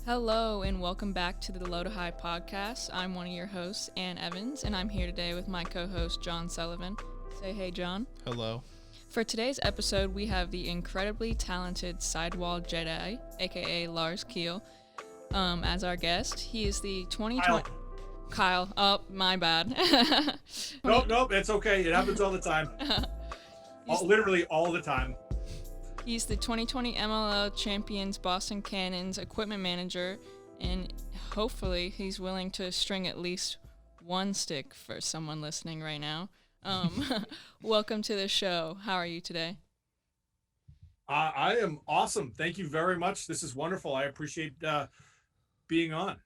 Hello and welcome back to the Low to High podcast. I'm one of your hosts, Ann Evans, and I'm here today with my co-host, John Sullivan. Say hey, John. Hello. For today's episode, we have the incredibly talented Sidewall Jedi, aka Lars Keil, as our guest. He is the 2020... Kyle. Oh, my bad. Nope, it's okay. It happens all the time. Literally all the time. He's the 2020 MLL Champions Boston Cannons equipment manager, and hopefully he's willing to string at least one stick for someone listening right now. Welcome to the show. How are you today? I am awesome. Thank you very much. This is wonderful. I appreciate being on.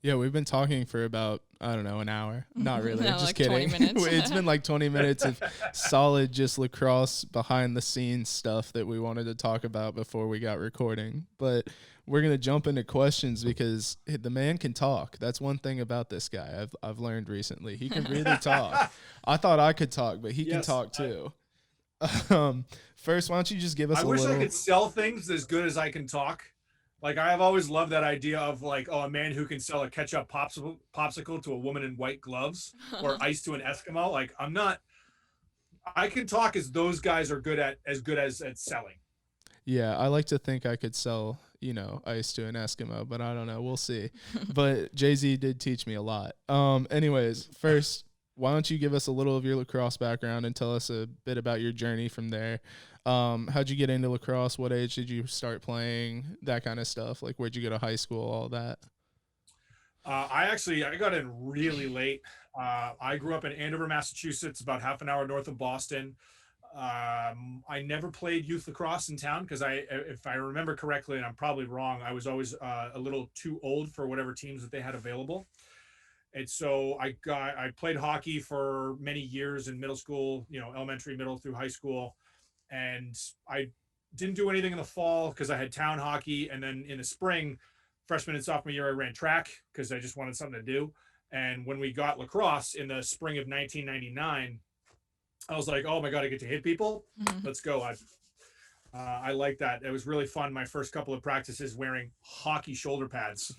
Yeah, we've been talking for about, an hour. Not really. No, Just like kidding. 20 minutes. It's been like 20 minutes of solid just lacrosse behind the scenes stuff that we wanted to talk about before we got recording. But we're going to jump into questions because the man can talk. That's one thing about this guy I've learned recently. He can really talk. I thought I could talk, but he can talk too. First, why don't you just give us I a wish little... I could sell things as good as I can talk. Like, I have always loved that idea of, like, a man who can sell a ketchup popsicle to a woman in white gloves or ice to an Eskimo. Like, I can talk as those guys are as good as at selling. Yeah, I like to think I could sell, ice to an Eskimo, but I don't know. We'll see. But Jay-Z did teach me a lot. Anyways, first, why don't you give us a little of your lacrosse background and tell us a bit about your journey from there? How'd you get into lacrosse? What age did you start playing? That kind of stuff. Like, where'd you go to high school? All that. I got in really late. I grew up in Andover, Massachusetts, about half an hour north of Boston. I never played youth lacrosse in town because if I remember correctly, and I'm probably wrong, I was always a little too old for whatever teams that they had available. And so I played hockey for many years in middle school, elementary, middle through high school. And I didn't do anything in the fall because I had town hockey. And then in the spring, freshman and sophomore year, I ran track because I just wanted something to do. And when we got lacrosse in the spring of 1999, I was like, oh my God, I get to hit people. Mm-hmm. Let's go. I like that. It was really fun. My first couple of practices wearing hockey shoulder pads.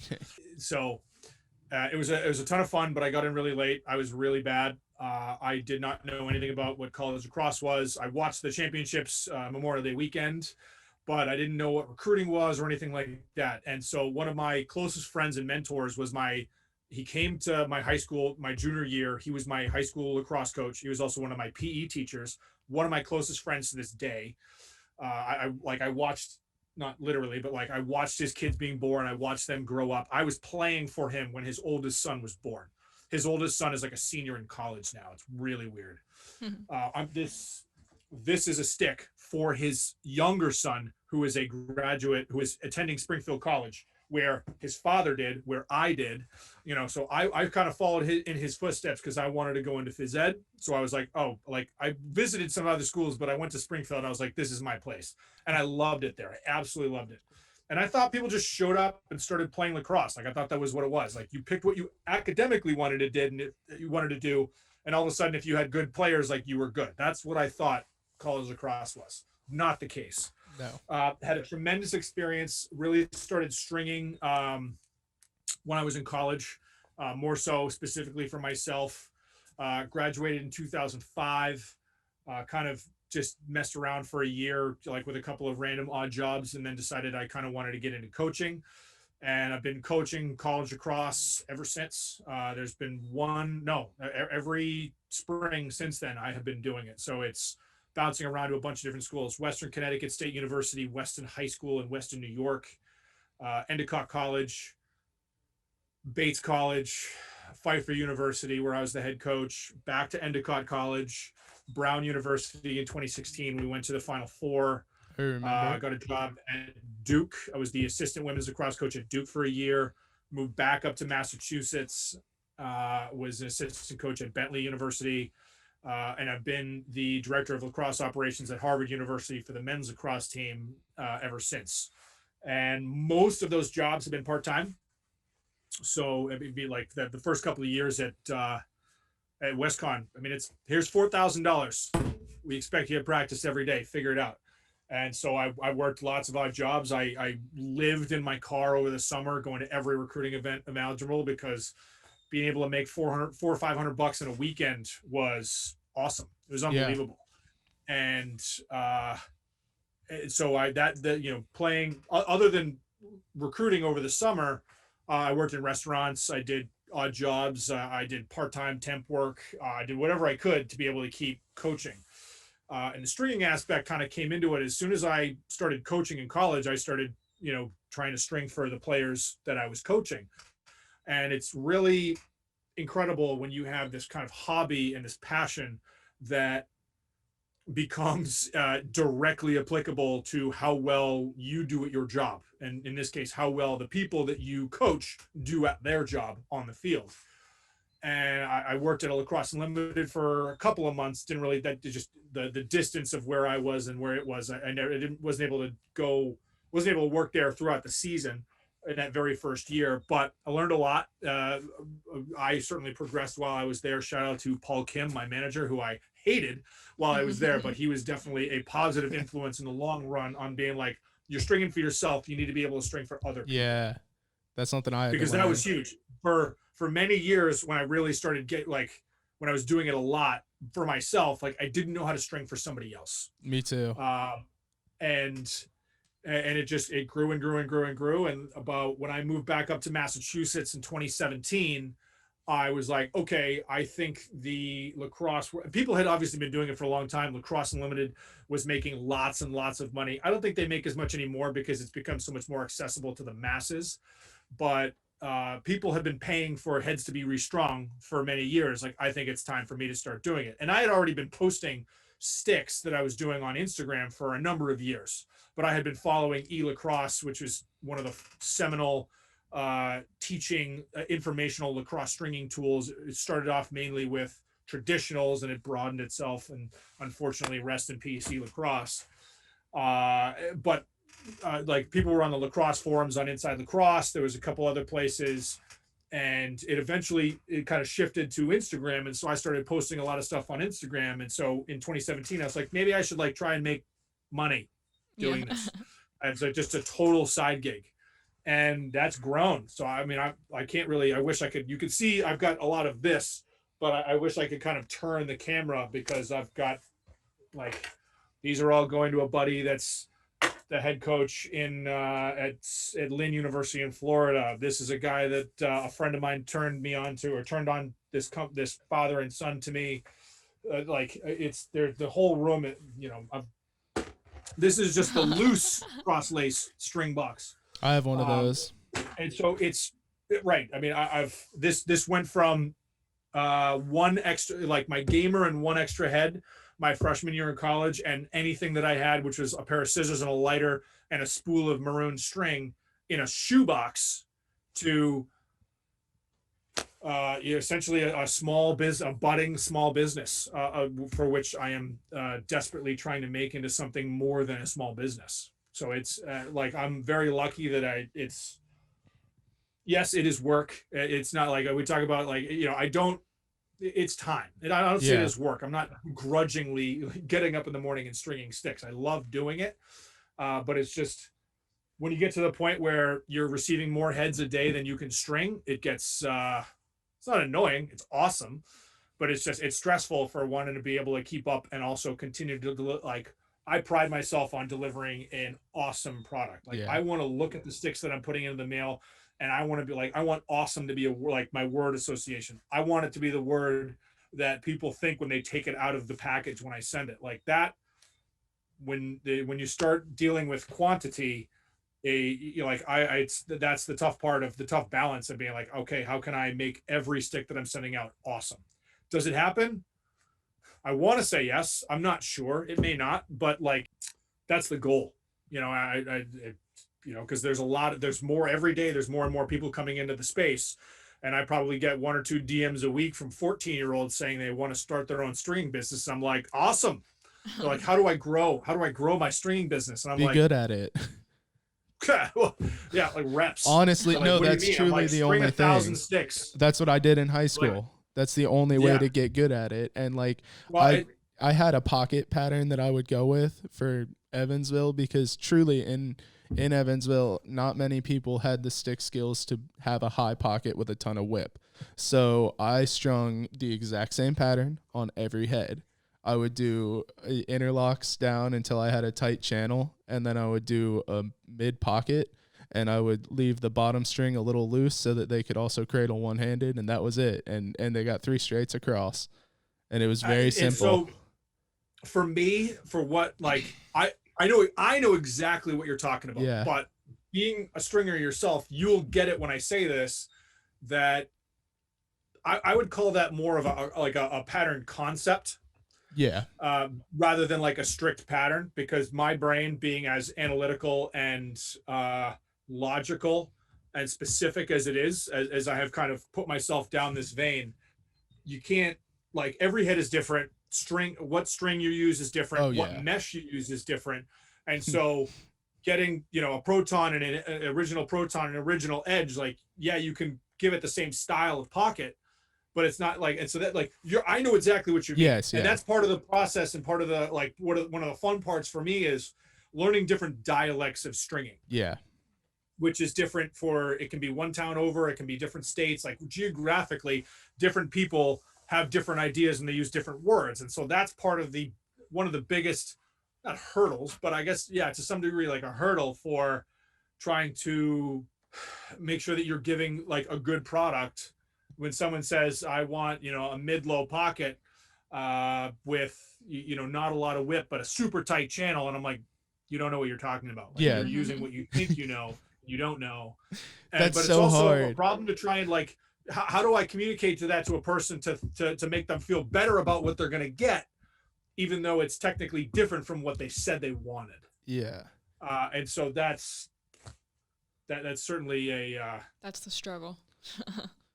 So it was a ton of fun, but I got in really late. I was really bad. I did not know anything about what college lacrosse was. I watched the championships Memorial Day weekend, but I didn't know what recruiting was or anything like that. And so one of my closest friends and mentors was he came to my high school, my junior year. He was my high school lacrosse coach. He was also one of my PE teachers, one of my closest friends to this day. I watched, not literally, but like I watched his kids being born. I watched them grow up. I was playing for him when his oldest son was born. His oldest son is like a senior in college now. It's really weird. This is a stick for his younger son, who is a graduate, who is attending Springfield College, where his father did, where I did, so I kind of followed in his footsteps because I wanted to go into phys ed. So I was like, I visited some other schools, but I went to Springfield and I was like, this is my place. And I loved it there. I absolutely loved it. And I thought people just showed up and started playing lacrosse. Like, I thought that was what it was. Like, you picked what you academically wanted to do. And all of a sudden, if you had good players, like, you were good. That's what I thought college lacrosse was. Not the case. No. Had a tremendous experience. Really started stringing when I was in college, more so specifically for myself. Graduated in 2005, kind of just messed around for a year, like with a couple of random odd jobs, and then decided I kind of wanted to get into coaching. And I've been coaching college lacrosse ever since. There's been every spring since then I have been doing it. So it's bouncing around to a bunch of different schools: Western Connecticut State University, Weston High School in Weston, New York, Endicott College, Bates College, Pfeiffer University, where I was the head coach, back to Endicott College, Brown University in 2016. We went to the Final Four. I got a job at Duke. I was the assistant women's lacrosse coach at Duke for a year. Moved back up to Massachusetts. Was an assistant coach at Bentley University. And I've been the director of lacrosse operations at Harvard University for the men's lacrosse team ever since. And most of those jobs have been part-time. So it'd be like the first couple of years at WestCon. I mean, here's $4,000. We expect you to practice every day. Figure it out. And so I worked lots of odd jobs. I lived in my car over the summer, going to every recruiting event imaginable, because being able to make 400 or $500 in a weekend was awesome. It was unbelievable. And so playing other than recruiting over the summer, I worked in restaurants. I did odd jobs. I did part-time temp work. I did whatever I could to be able to keep coaching. And the stringing aspect kind of came into it. As soon as I started coaching in college, I started, trying to string for the players that I was coaching. And it's really incredible when you have this kind of hobby and this passion that becomes directly applicable to how well you do at your job. And in this case, how well the people that you coach do at their job on the field. And I worked at a Lacrosse Unlimited for a couple of months. Didn't really, that just the distance of where I was and where it was. Wasn't able to work there throughout the season in that very first year, but I learned a lot. I certainly progressed while I was there. Shout out to Paul Kim, my manager, who I hated while I was there, but he was definitely a positive influence in the long run on being like, you're stringing for yourself. You need to be able to string for other people. Yeah. That's something I had because that was huge for many years when I really started when I was doing it a lot for myself, like I didn't know how to string for somebody else. Me too. And it grew and grew and grew and grew. And about when I moved back up to Massachusetts in 2017, I was like, okay, I think the lacrosse, people had obviously been doing it for a long time. Lacrosse Unlimited was making lots and lots of money. I don't think they make as much anymore because it's become so much more accessible to the masses. But people have been paying for heads to be restrung for many years. Like, I think it's time for me to start doing it. And I had already been posting sticks that I was doing on Instagram for a number of years, but I had been following eLacrosse, which is one of the seminal teaching informational lacrosse stringing tools. It started off mainly with traditionals and it broadened itself, and unfortunately, rest in peace, eLacrosse. But like people were on the lacrosse forums on Inside Lacrosse. There was a couple other places, and it kind of shifted to Instagram. And so I started posting a lot of stuff on Instagram. And so in 2017, I was like, maybe I should try and make money doing this. And so just a total side gig. And that's grown. So, I mean, I can't really, I wish I could, you could see I've got a lot of this, but I wish I could kind of turn the camera because I've got these are all going to a buddy that's the head coach at Lynn University in Florida. This is a guy that a friend of mine turned on this father and son to me. It's there, the whole room, this is just the loose cross lace string box. I have one of those. And so it's right. I mean, this went from one extra, my gamer and one extra head my freshman year in college, and anything that I had, which was a pair of scissors and a lighter and a spool of maroon string in a shoebox, to essentially a budding small business for which I am desperately trying to make into something more than a small business. So it's I'm very lucky that yes, it is work. It's not like we talk about it's time. And I don't say it as work. I'm not grudgingly getting up in the morning and stringing sticks. I love doing it. But it's just when you get to the point where you're receiving more heads a day than you can string, it gets, it's not annoying. It's awesome, but it's stressful for one to be able to keep up and also continue to I pride myself on delivering an awesome product. I want to look at the sticks that I'm putting into the mail, and I want to be I want awesome to be my word association. I want it to be the word that people think when they take it out of the package when I send it. Like that, when you start dealing with quantity, that's the tough part of the tough balance of being okay, how can I make every stick that I'm sending out awesome? Does it happen? I want to say yes. I'm not sure. It may not, but that's the goal. Because there's more every day. There's more and more people coming into the space. And I probably get 1 or 2 DMs a week from 14-year-olds saying they want to start their own stringing business. I'm like, awesome. They're like, how do I grow? How do I grow my stringing business? And I'm Be good at it. Well, yeah, reps. Honestly, no, that's truly the only 1,000 thing. sticks. That's what I did in high school. That's the only way to get good at it. And I had a pocket pattern that I would go with for Evansville, because truly in Evansville, not many people had the stick skills to have a high pocket with a ton of whip. So I strung the exact same pattern on every head. I would do interlocks down until I had a tight channel, and then I would do a mid pocket, and I would leave the bottom string a little loose so that they could also cradle one-handed, and that was it. And they got 3 straights across, and it was very simple. So for me, for what, like, I know exactly what you're talking about. Yeah. But being a stringer yourself, you'll get it when I say this, that I would call that more of a pattern concept. Yeah. Rather than like a strict pattern, because my brain, being as analytical and logical and specific as it is, as I have kind of put myself down this vein, you can't, like, every head is different. What string you use is different. Oh, yeah. What mesh you use is different. And so getting, a proton and an original proton and original edge, like, yeah, you can give it the same style of pocket, but it's not like, and so that, like, I know exactly what you mean. Yes, yeah. And that's part of the process, and part of the, like, one of the fun parts for me is learning different dialects of stringing. Yeah. Which is different it can be one town over, it can be different states, like geographically, different people have different ideas and they use different words. And so that's part of one of the biggest, not hurdles, but I guess, yeah, to some degree, like a hurdle for trying to make sure that you're giving like a good product. When someone says, I want, a mid-low pocket with, not a lot of whip, but a super tight channel. And I'm like, you don't know what you're talking about. Like, yeah. You're using what you think you know, you don't know. That's but it's so also hard. a problem to try and, like, how do I communicate to a person to make them feel better about what they're going to get, even though it's technically different from what they said they wanted. Yeah. And so that's certainly that's the struggle.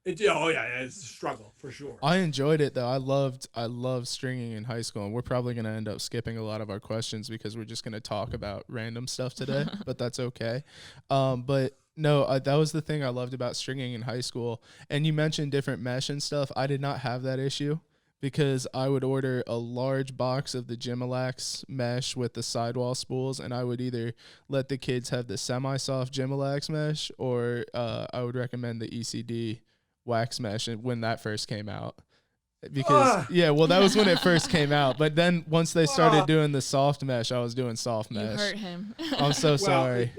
it's a struggle for sure. I enjoyed it though. I loved stringing in high school, and we're probably going to end up skipping a lot of our questions because we're just going to talk about random stuff today, but that's okay. But no, that was the thing I loved about stringing in high school. And you mentioned different mesh and stuff. I did not have that issue because I would order a large box of the Gimalax mesh with the sidewall spools, and I would either let the kids have the semi-soft Gimalax mesh, or I would recommend the ECD wax mesh when that first came out. Because that was when it first came out. But then once they started doing the soft mesh, I was doing soft mesh. You hurt him. I'm so sorry.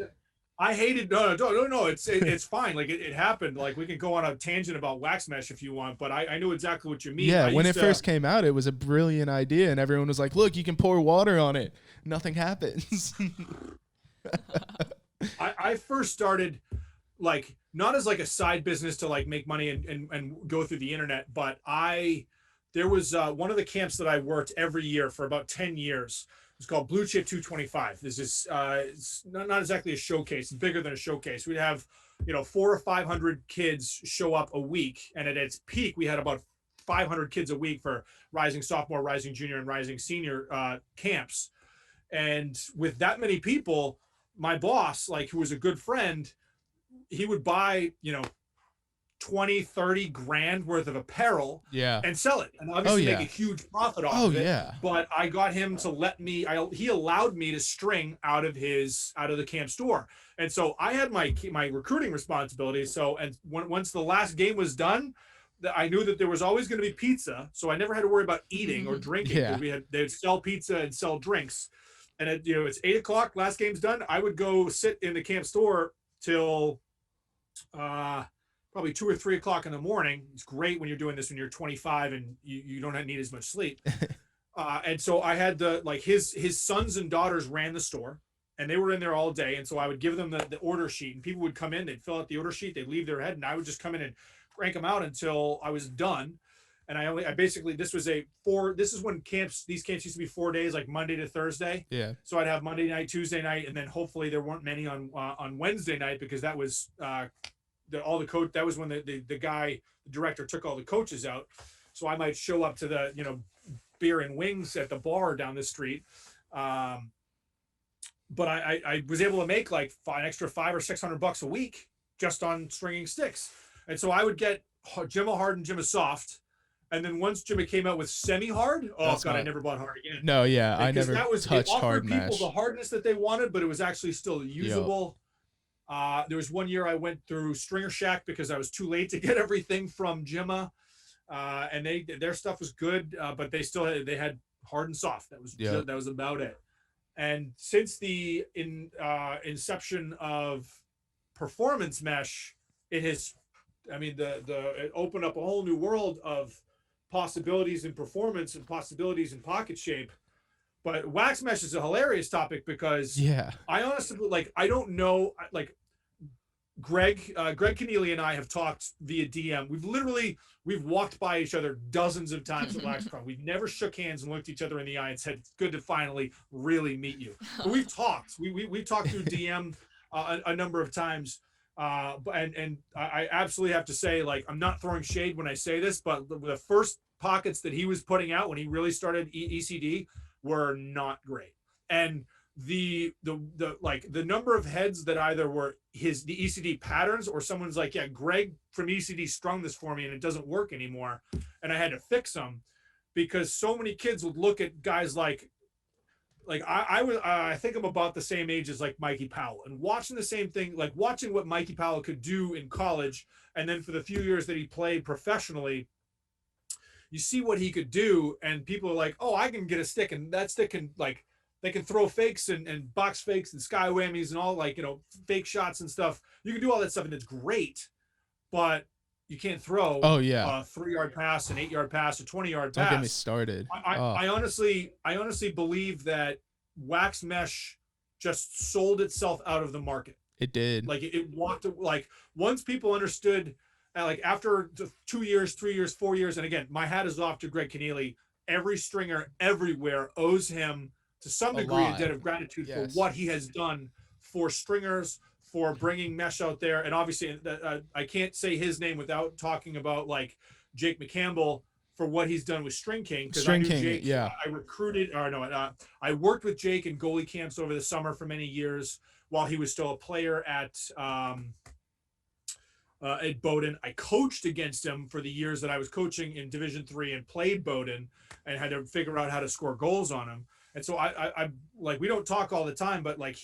I hated no. It's fine. Like it happened. Like we can go on a tangent about wax mesh if you want, but I knew exactly what you mean. Yeah, when it first came out, it was a brilliant idea, and everyone was like, "Look, you can pour water on it. Nothing happens." I first started, like, not as like a side business to like make money and go through the internet, but there was one of the camps that I worked every year for about 10 years. It's called Blue Chip 225. This is it's not exactly a showcase. It's bigger than a showcase. We'd have 400 or 500 kids show up a week, and at its peak, we had about 500 kids a week for rising sophomore, rising junior, and rising senior camps. And with that many people, my boss, like, who was a good friend, he would buy 20, 30 grand worth of apparel and sell it, and obviously make a huge profit off of it. Yeah. But I got him to he allowed me to string out of the camp store. And so I had my recruiting responsibility. So, and once the last game was done, I knew that there was always going to be pizza. So I never had to worry about eating or drinking. Yeah. They'd sell pizza and sell drinks. And it's 8:00, last game's done. I would go sit in the camp store till probably 2 or 3 o'clock in the morning. It's great when you're doing this when you're 25 and you don't need as much sleep. And so I had his sons and daughters ran the store, and they were in there all day. And so I would give them the order sheet, and people would come in, they'd fill out the order sheet, they'd leave their head, and I would just come in and crank them out until I was done. And I basically, this is when these camps used to be 4 days, like Monday to Thursday. Yeah. So I'd have Monday night, Tuesday night, and then hopefully there weren't many on Wednesday night, because that was that was when the director took all the coaches out. So I might show up to the beer and wings at the bar down the street, but I was able to make like an extra $500 or $600 a week just on stringing sticks. And so I would get Jimma Hard and Jimma Soft, And then once Jimmy came out with semi-hard, oh That's god, I not- never bought hard again. No, yeah, I Because never that was it touched offered hard people mesh. the hardness that they wanted, but it was actually still usable. There was one year I went through Stringer Shack because I was too late to get everything from Jimma, and their stuff was good, but they had hard and soft. That was about it. And since the inception of performance mesh, it opened up a whole new world of possibilities in performance and possibilities in pocket shape. But wax mesh is a hilarious topic because I honestly, like, I don't know, like, Greg Keneally and I have talked via DM. We've walked by each other dozens of times at LaxCon. We've never shook hands and looked each other in the eye and said, "It's good to finally really meet you." But we've talked. We've talked through DM a number of times. And I absolutely have to say, like, I'm not throwing shade when I say this, but the first pockets that he was putting out when he really started ECD were not great. And the number of heads that either were the ECD patterns, or someone's like, yeah, Greg from ECD strung this for me and it doesn't work anymore, and I had to fix them, because so many kids would look at guys like I think I'm about the same age as like Mikey Powell, and watching the same thing, like watching what Mikey Powell could do in college, and then for the few years that he played professionally, you see what he could do, and people are like, oh, I can get a stick, and that stick can, like, they can throw fakes and box fakes and sky whammies and all, like, fake shots and stuff. You can do all that stuff, and it's great, but you can't throw a 3-yard pass, an 8-yard pass, a 20-yard pass. Don't get me started. I honestly believe that wax mesh just sold itself out of the market. It did. Like, it walked, like, once people understood, like, after 2 years, 3 years, 4 years, and again, my hat is off to Greg Keneally. Every stringer everywhere owes him, to some degree, a debt of gratitude for what he has done for stringers, for bringing mesh out there. And obviously, I can't say his name without talking about, like, Jake McCampbell, for what he's done with String King. String King, Jake, I worked with Jake in goalie camps over the summer for many years while he was still a player at Bowdoin. I coached against him for the years that I was coaching in Division III and played Bowdoin, and had to figure out how to score goals on him. And so I like, we don't talk all the time, but like,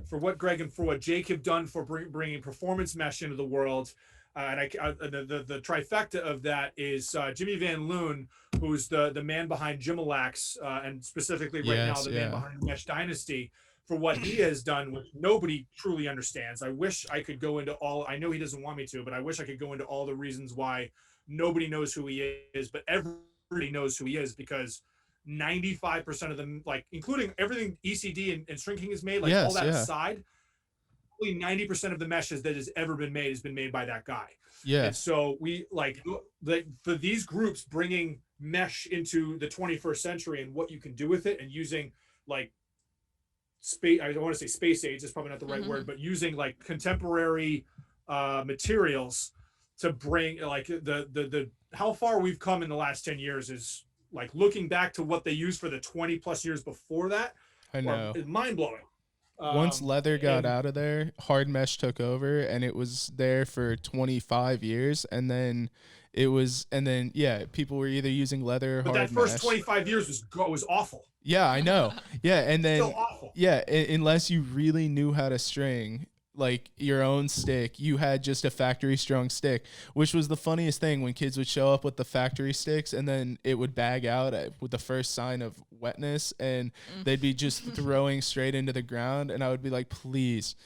for what Greg and for what Jake have done for bringing performance mesh into the world, and the trifecta of that is Jimmy Van Loon, who's the man behind Gimalax, and specifically now the man behind Mesh Dynasty, for what he has done, which nobody truly understands. I wish I could go into all, I know he doesn't want me to, but I wish I could go into all the reasons why nobody knows who he is, but everybody knows who he is, because 95% of them, like, including everything ECD and String King has made, like, all that aside, only 90% of the meshes that has ever been made has been made by that guy. Yeah. And so we, like, for these groups bringing mesh into the 21st century and what you can do with it, and using, like, space, I don't want to say space age, that's probably not the right word, but using, like, contemporary materials to bring, like, the how far we've come in the last 10 years is, like, looking back to what they used for the 20 plus years before that. I know. It's mind blowing. Once leather got out of there, hard mesh took over, and it was there for 25 years. And then people were either using leather or hard mesh. But that first 25 years was awful. Yeah, I know. Yeah. And then, still awful. Yeah, unless you really knew how to string, like, your own stick, you had just a factory strung stick, which was the funniest thing when kids would show up with the factory sticks, and then it would bag out with the first sign of wetness, and they'd be just throwing straight into the ground, and I would be like, please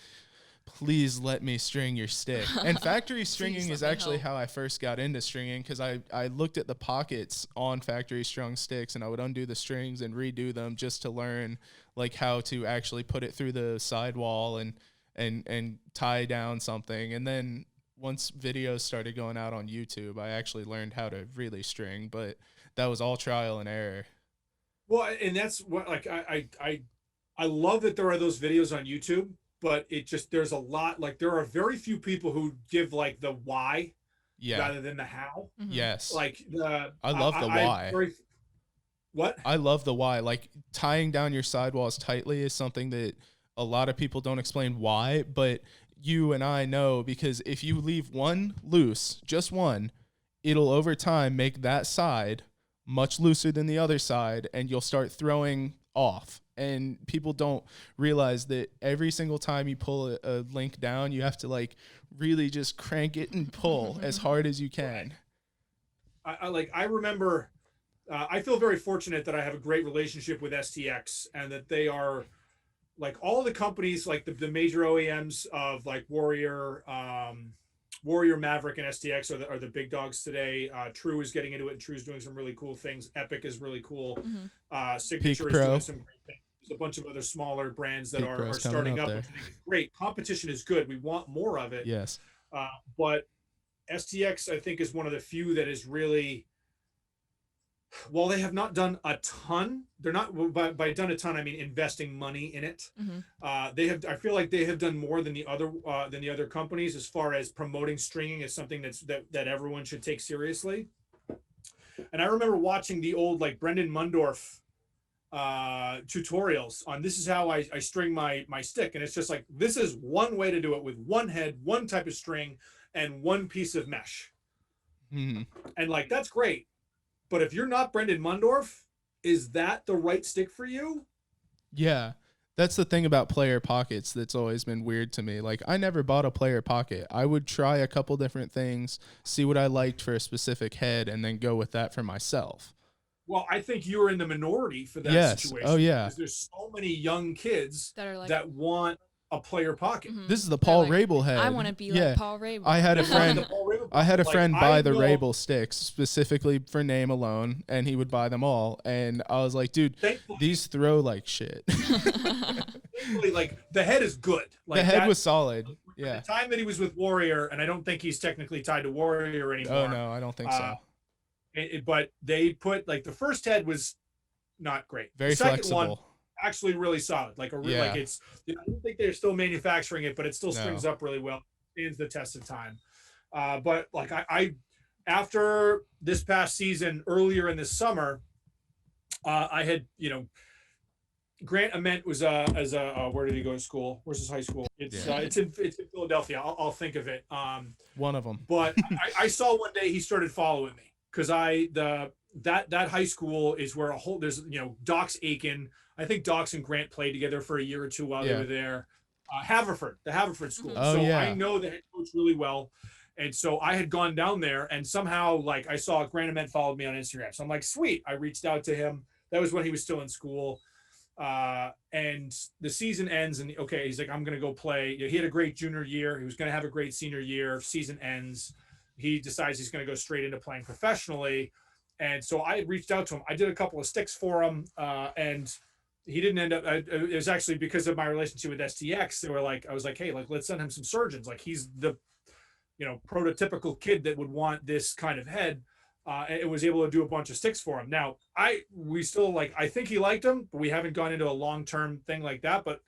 let me string your stick. And factory stringing is actually how I first got into stringing, because I looked at the pockets on factory strung sticks, and I would undo the strings and redo them just to learn, like, how to actually put it through the sidewall and tie down something. And then once videos started going out on YouTube, I actually learned how to really string, but that was all trial and error. Well, and that's what, like, I love that there are those videos on YouTube, but it just, there's a lot, like, there are very few people who give, like, the why rather than the how. Yes. Like, I love the why. What? I love the why. Like, tying down your sidewalls tightly is something that a lot of people don't explain why, but you and I know, because if you leave one loose, just one, it'll over time make that side much looser than the other side, and you'll start throwing off. And people don't realize that every single time you pull a link down, you have to like really just crank it and pull as hard as you can. I remember, I feel very fortunate that I have a great relationship with STX, and that they are like all the companies, like the major OEMs of like Warrior, Maverick, and STX are the big dogs today. True is getting into it, and True's doing some really cool things. Epic is really cool. Signature is doing some great things. There's a bunch of other smaller brands that are starting up. Which I think is great. Competition is good. We want more of it. Yes. But STX, I think, is one of the few that is really, while they have not done a ton, they're not, by done a ton, I mean investing money in it. They have, I feel like they have done more than the other companies as far as promoting stringing as something that everyone should take seriously. And I remember watching the old like Brendan Mundorf tutorials on this is how I string my stick, and it's just like, this is one way to do it with one head, one type of string, and one piece of mesh. And like, that's great. But if you're not Brendan Mundorf, is that the right stick for you? Yeah. That's the thing about player pockets that's always been weird to me. Like, I never bought a player pocket. I would try a couple different things, see what I liked for a specific head, and then go with that for myself. Well, I think you were in the minority for that situation. Oh, yeah. Because there's so many young kids that are like, that want a player pocket. This is the Paul like, Rabel head. I want to be like Paul Rabel. I had a friend. I had a friend buy the Rabel sticks specifically for name alone, and he would buy them all. And I was like, dude, these throw like shit. Thankfully, like, the head is good. Like, the head was solid. Yeah. The time that he was with Warrior, and I don't think he's technically tied to Warrior anymore. Oh no, I don't think so. But they put, like, the first head was not great. Very the second flexible. One, actually really solid. Like like it's, I don't think they're still manufacturing it, but it still strings up really well. Stands the test of time. But like I after this past season, earlier in the summer, I had, Grant Ament was as a where did he go to school? Where's his high school? It's in Philadelphia. I'll think of it. One of them. But I saw one day he started following me, because that high school is where there's Doc's Aiken. I think Doc's and Grant played together for a year or two while they were there. The Haverford school. I know the head coach really well. And so I had gone down there, and somehow, like, I saw Grant Ament followed me on Instagram. So I'm like, sweet. I reached out to him. That was when he was still in school. And the season ends, and he's like, I'm going to go play. He had a great junior year. He was going to have a great senior year. Season ends. He decides he's going to go straight into playing professionally. And so I reached out to him. I did a couple of sticks for him, and he didn't end up. It was actually because of my relationship with STX. They were like, I was like, hey, like, let's send him some surgeons. Like, he's the, prototypical kid that would want this kind of head. And was able to do a bunch of sticks for him. Now, we still, like, I think he liked him, but we haven't gone into a long-term thing like that. But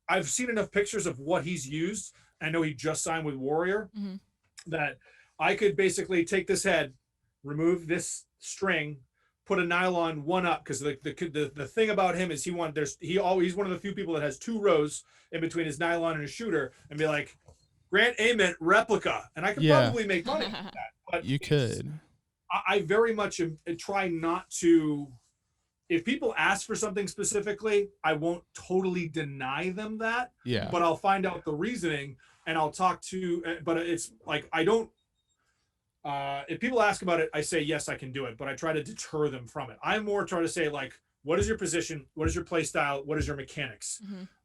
I've seen enough pictures of what he's used. I know he just signed with Warrior, that I could basically take this head, remove this string, put a nylon one up, because the thing about him is he's one of the few people that has two rows in between his nylon and his shooter, and be like, Grant Ament replica, and I could probably make money with that. But you could. I very much try not to. If people ask for something specifically, I won't totally deny them that. Yeah. But I'll find out the reasoning, and I'll talk to. But it's like, I don't. If people ask about it, I say yes, I can do it. But I try to deter them from it. I'm more trying to say, like, what is your position? What is your play style? What is your mechanics?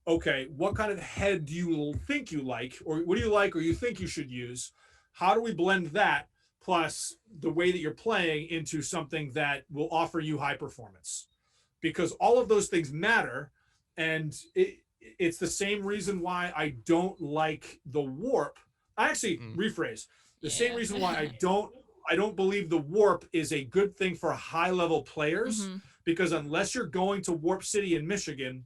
Okay, what kind of head do you think you like, or what do you like, or you think you should use? How do we blend that plus the way that you're playing into something that will offer you high performance? Because all of those things matter. And it's the same reason why I don't like the warp. I actually rephrase. The same reason why I don't believe the warp is a good thing for high level players, because unless you're going to Warp City in Michigan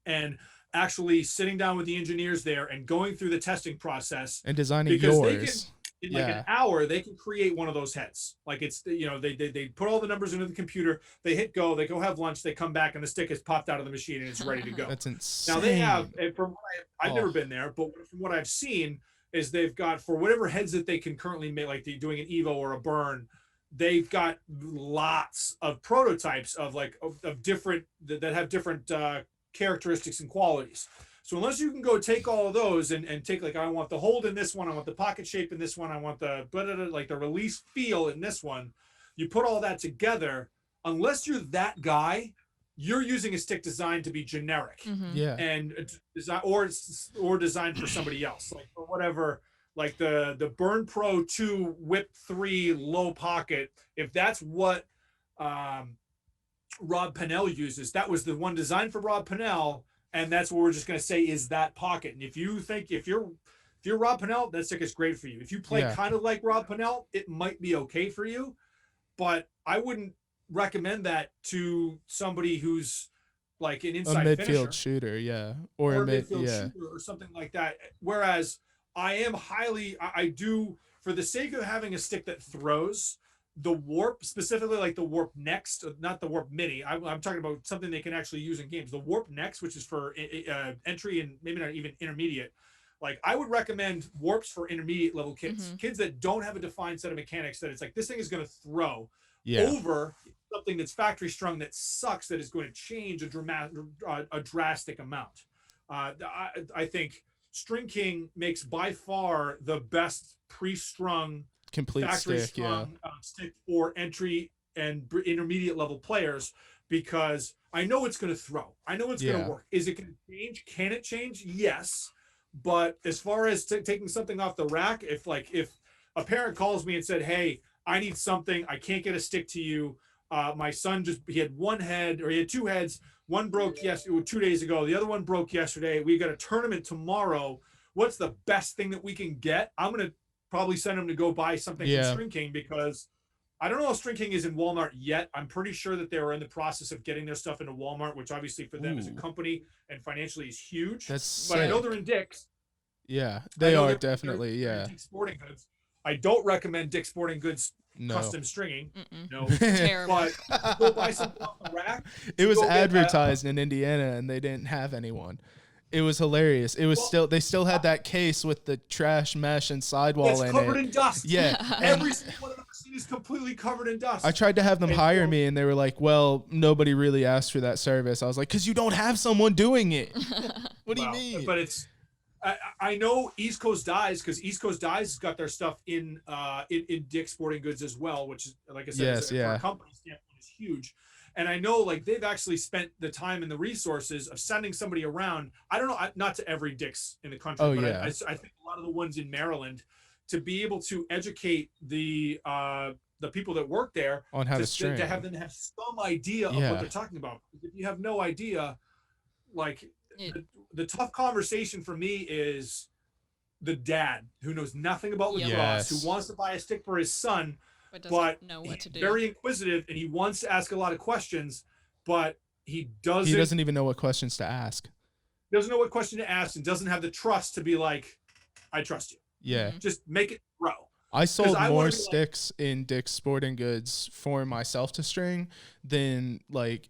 and actually sitting down with the engineers there and going through the testing process and designing yours. In like an hour, they can create one of those heads. Like, it's, they put all the numbers into the computer, they hit go, they go have lunch, they come back, and the stick is popped out of the machine and it's ready to go. That's insane. Now they have, and I've never been there, but from what I've seen, is they've got, for whatever heads that they can currently make, like they're doing an Evo or a burn, they've got lots of prototypes of different that have different characteristics and qualities. So unless you can go take all of those and take, like, I want the hold in this one, I want the pocket shape in this one, I want the like the release feel in this one, you put all that together, unless you're that guy, you're using a stick designed to be generic. Yeah. And or designed for somebody else, like for whatever, like the Burn Pro 2 Whip 3 low pocket, if that's what Rob Pennell uses, that was the one designed for Rob Pennell, and that's what we're just going to say is that pocket. And if you think, if you're Rob Pennell, that stick is great for you. If you play kind of like Rob Pennell, it might be okay for you, but I wouldn't recommend that to somebody who's like an inside a midfield finisher, shooter, or a midfield shooter or something like that. Whereas I do, for the sake of having a stick that throws, the Warp, specifically like the Warp Next, not the Warp Mini. I'm talking about something they can actually use in games. The Warp Next, which is for entry and maybe not even intermediate. Like, I would recommend Warps for intermediate level kids, kids that don't have a defined set of mechanics, that it's like, this thing is going to throw over something that's factory strung that sucks, that is going to change a drastic amount. I think String King makes by far the best pre-strung, complete factory stick, strung stick for entry and intermediate level players, because I know it's going to throw. I know it's going to work. Is it going to change? Can it change? Yes. But as far as taking something off the rack, if a parent calls me and said, hey, I need something, I can't get a stick to you. My son he had one head, or he had two heads. One broke 2 days ago. The other one broke yesterday. We got a tournament tomorrow. What's the best thing that we can get? I'm going to probably send him to go buy something from String King, because I don't know if String King is in Walmart yet. I'm pretty sure that they were in the process of getting their stuff into Walmart, which obviously for them as a company and financially is huge. But sick. I know they're in Dick's. Yeah, they are definitely, they're Dick's Sporting Goods. I don't recommend Dick's Sporting Goods custom stringing. No. Terrible. But go buy something off the rack. It was advertised in Indiana, and they didn't have anyone. It was hilarious. It was they still had that case with the trash mesh and sidewall in it. It's covered in dust. Yeah. Every single one I've ever seen is completely covered in dust. I tried to have them hire me, and they were like, well, nobody really asked for that service. I was like, because you don't have someone doing it. What do you mean? But it's, I know East Coast Dyes, because East Coast Dyes has got their stuff in Dick's Sporting Goods as well, which is, like I said, for a company standpoint, is huge. And I know, like, they've actually spent the time and the resources of sending somebody around. I don't know, not to every Dick's in the country, I think a lot of the ones in Maryland, to be able to educate the people that work there on how to string, to have them have some idea of what they're talking about. If you have no idea, like, the tough conversation for me is the dad who knows nothing about lacrosse, who wants to buy a stick for his son, but know what to do. Very inquisitive, and he wants to ask a lot of questions, but he doesn't even know what questions to ask. Doesn't know what question to ask, and doesn't have the trust to be like, I trust you. Yeah. Just make it grow. I sold more sticks in Dick's Sporting Goods for myself to string than, like,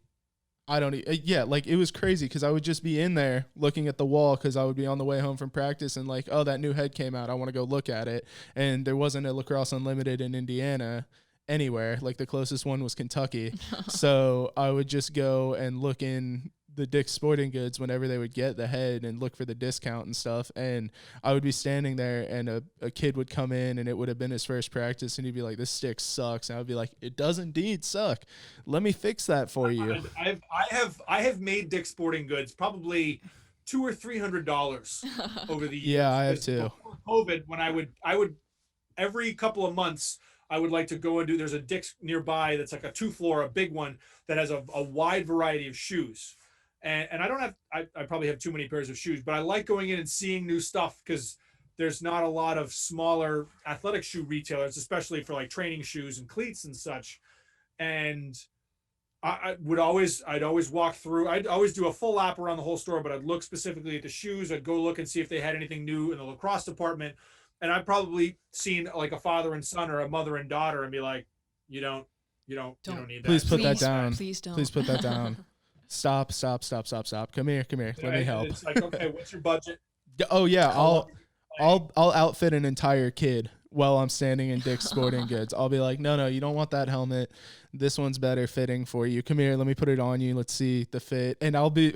like, it was crazy, because I would just be in there looking at the wall, because I would be on the way home from practice and like, oh, that new head came out, I want to go look at it. And there wasn't a Lacrosse Unlimited in Indiana anywhere. Like, the closest one was Kentucky. So I would just go and look in the Dick's Sporting Goods whenever they would get the head and look for the discount and stuff. And I would be standing there, and a kid would come in, and it would have been his first practice, and he'd be like, this stick sucks. And I would be like, it does indeed suck. Let me fix that for you. I have made Dick's Sporting Goods probably $200 or $300 over the years. Yeah, I have too. Before COVID, when I would every couple of months, I would like to go and there's a Dick's nearby that's like a 2-floor, a big one that has a wide variety of shoes. And I probably have too many pairs of shoes, but I like going in and seeing new stuff, because there's not a lot of smaller athletic shoe retailers, especially for like training shoes and cleats and such. And I'd always walk through. I'd always do a full lap around the whole store, but I'd look specifically at the shoes. I'd go look and see if they had anything new in the lacrosse department. And I'd probably seen like a father and son or a mother and daughter and be like, you don't need that. Please put that down. Please don't. Please put that down. Stop. Come here. Let me help. It's like, okay, what's your budget? Oh yeah, I'll outfit an entire kid while I'm standing in Dick's Sporting Goods. I'll be like, no, you don't want that helmet. This one's better fitting for you. Come here, let me put it on you. Let's see the fit. And I'll be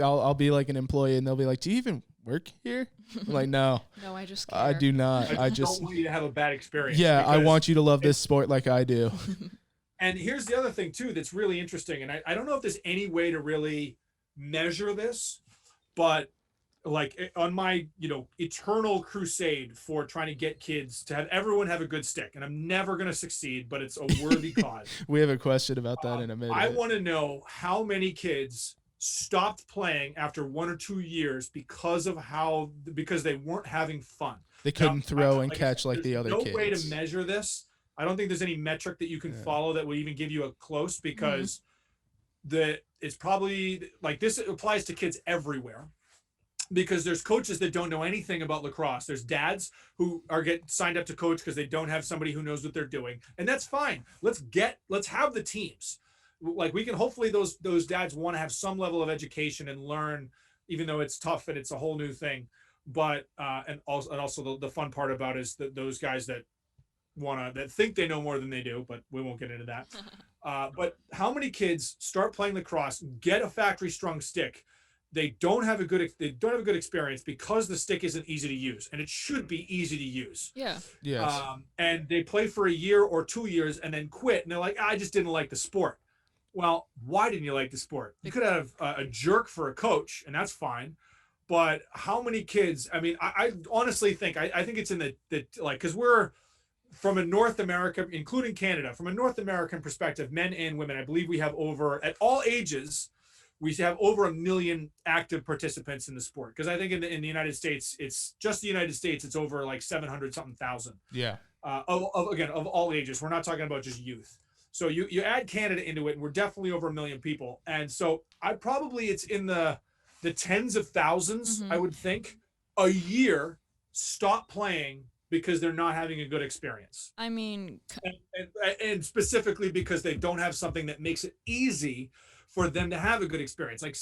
like an employee, and they'll be like, do you even work here? I'm like, no. No, I just care. I do not. I just don't want you to have a bad experience. Yeah, I want you to love this sport like I do. And here's the other thing too that's really interesting, and I don't know if there's any way to really measure this, but like on my eternal crusade for trying to get kids to have everyone have a good stick, and I'm never going to succeed, but it's a worthy cause. We have a question about that in a minute. I want to know how many kids stopped playing after 1 or 2 years because they weren't having fun. They couldn't throw and catch like the other kids. No way to measure this. I don't think there's any metric that you can follow that will even give you a close, because it's probably like this applies to kids everywhere, because there's coaches that don't know anything about lacrosse. There's dads who are get signed up to coach because they don't have somebody who knows what they're doing. And that's fine. Let's have the teams. Like we can, hopefully those dads want to have some level of education and learn, even though it's tough and it's a whole new thing. But, and also the fun part about it is that those guys that think they know more than they do, but we won't get into that. But how many kids start playing lacrosse, get a factory strung stick, they don't have a good experience because the stick isn't easy to use, and it should be easy to use. Yeah. Yes. And they play for a year or 2 years and then quit, and they're like, I just didn't like the sport. Well, why didn't you like the sport? You could have a jerk for a coach, and that's fine. But how many kids? I mean, I honestly think I think it's in the because we're from a North America, including Canada, from a North American perspective, men and women, I believe we have at all ages, we have over 1 million active participants in the sport. Because I think in the United States, it's just the United States, it's over like 700 something thousand. Yeah. Of all ages. We're not talking about just youth. So you add Canada into it, and we're definitely over 1 million people. And so it's in the tens of thousands, I would think, a year stop playing because they're not having a good experience. I mean, and specifically because they don't have something that makes it easy for them to have a good experience. Like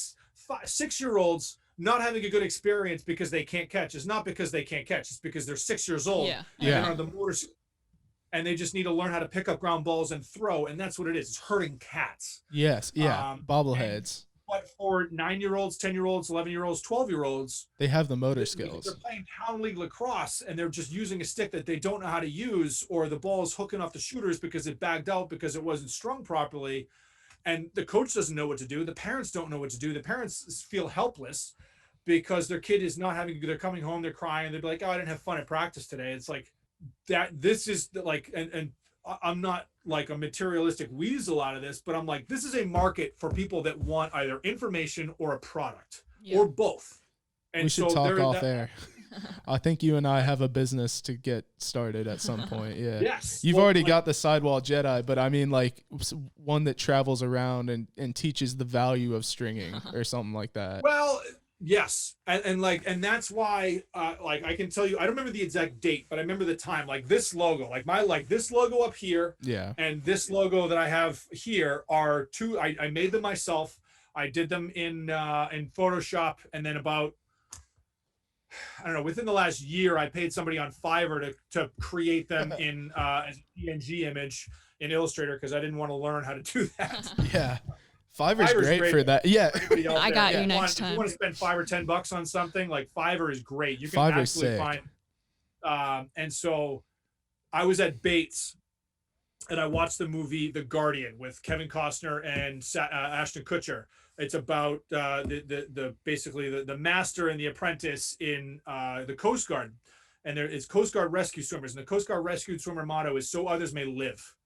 6-year-olds not having a good experience because they can't catch is not because they can't catch. It's because they're 6 years old. Yeah. And they're on the motors, and they just need to learn how to pick up ground balls and throw. And that's what it is. It's herding cats. Yes. Yeah. Bobbleheads. But for 9-year-olds, 10-year-olds, 11-year-olds, 12-year-olds, they have the motor skills. They're playing town league lacrosse, and they're just using a stick that they don't know how to use, or the ball is hooking off the shooters because it bagged out because it wasn't strung properly. And the coach doesn't know what to do. The parents don't know what to do. The parents feel helpless because their kid is not having, they're coming home, they're crying. They'd be like, oh, I didn't have fun at practice today. It's like that. This is like, and I'm not like a materialistic weasel out of this, but I'm like, this is a market for people that want either information or a product or both. And we should talk off air. I think you and I have a business to get started at some point. Yeah. Yes. You've already got the Sidewall Jedi, but I mean like one that travels around and teaches the value of stringing or something like that. Well, yes. And that's why, like I can tell you, I don't remember the exact date, but I remember the time, like this logo, like this logo up here. Yeah. And this logo that I have here are two, I made them myself. I did them in Photoshop, and then about, I don't know, within the last year, I paid somebody on Fiverr to create them in as a PNG image in Illustrator, because I didn't want to learn how to do that. Yeah. Fiverr's great for that. Yeah. I got you next time. If you want to spend $5 or $10 on something, like Fiverr is great. You can Fiverr's actually sick. find. And so I was at Bates, and I watched the movie The Guardian with Kevin Costner and Ashton Kutcher. It's about basically the master and the apprentice in the Coast Guard, and there is Coast Guard rescue swimmers, and the Coast Guard rescue swimmer motto is "So others may live."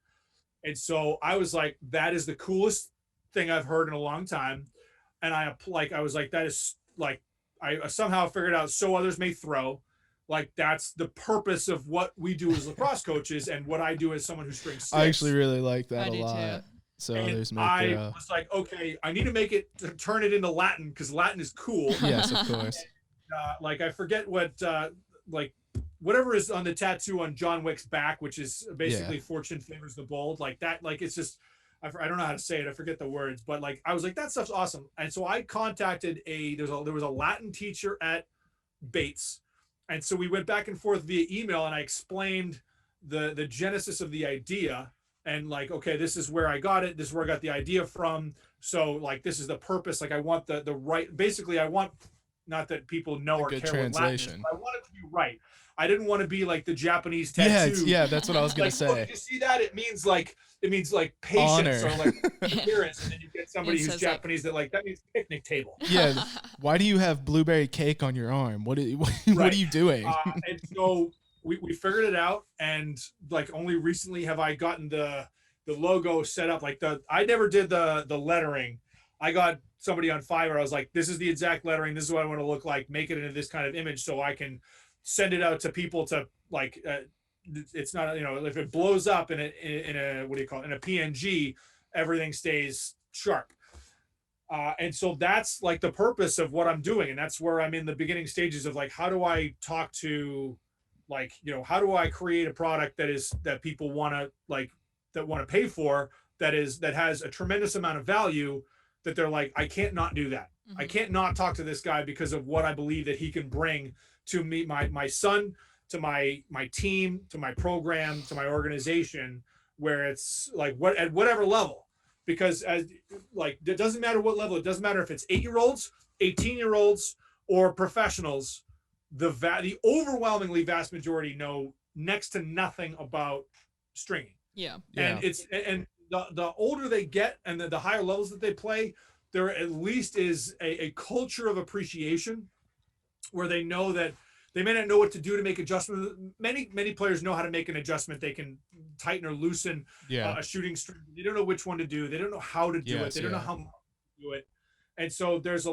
And so I was like, that is the coolest thing I've heard in a long time. And I was like, that is like, I somehow figured out "so others may throw." Like that's the purpose of what we do as lacrosse coaches, and what I do as someone who strings sticks. I actually really like that I a do lot. too. So I was like, okay, I need to turn it into Latin, because Latin is cool. Yes, of course. Like I forget what like whatever is on the tattoo on John Wick's back, which is basically fortune favors the bold. Like that, like it's just I don't know how to say it. I forget the words, but like I was like, that stuff's awesome. And so I contacted there was a Latin teacher at Bates And so we went back and forth via email, and I explained the genesis of the idea, and like, okay, this is where I got it. This is where I got the idea from. So like, this is the purpose. Like I want the right, basically I want, not that people know or care what Latin is, but I want it to be right. I didn't want to be like the Japanese tattoo. Yeah, that's what I was gonna like, say. Look, you see that? It means like patience or like appearance, and then you get somebody who's Japanese that means picnic table. Yeah. Why do you have blueberry cake on your arm? What are you doing? And so we figured it out, and like only recently have I gotten the logo set up. Like I never did the lettering. I got somebody on Fiverr. I was like, this is the exact lettering. This is what I want to look like. Make it into this kind of image so I can send it out to people to like. It's not, if it blows up in a what do you call it, in a PNG, everything stays sharp. And so that's like the purpose of what I'm doing, and that's where I'm in the beginning stages of like, how do I talk to, like, how do I create a product that people want to like, that want to pay for, that has a tremendous amount of value, that they're like, I can't not do that. I can't not talk to this guy because of what I believe that he can bring to me, my son, to my team, to my program, to my organization, where it's like at whatever level, because as like, it doesn't matter what level, it doesn't matter if it's 8-year-olds, 18-year-olds, or professionals, the overwhelmingly vast majority know next to nothing about stringing. And it's, and the older they get and the higher levels that they play, there at least is a culture of appreciation where they know that they may not know what to do to make adjustments. Many players know how to make an adjustment. They can tighten or loosen a shooting string. They don't know which one to do. They don't know how to do it. They don't know how to do it. And so there's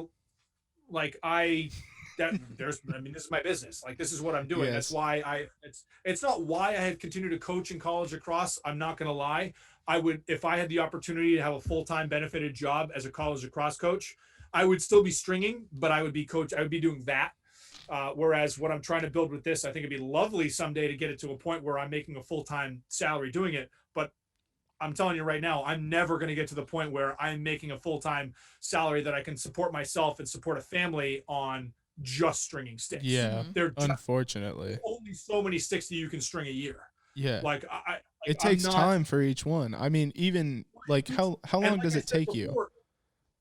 this is my business. Like, this is what I'm doing. That's why it's not why I had continued to coach in college lacrosse. I'm not going to lie. I would, if I had the opportunity to have a full-time benefited job as a college lacrosse coach, I would still be stringing, but I would be doing that. Whereas what I'm trying to build with this, I think it'd be lovely someday to get it to a point where I'm making a full-time salary doing it. But I'm telling you right now, I'm never going to get to the point where I'm making a full-time salary that I can support myself and support a family on just stringing sticks. Unfortunately, only so many sticks that you can string a year. It takes time for each one. I mean, even like how long does it take you?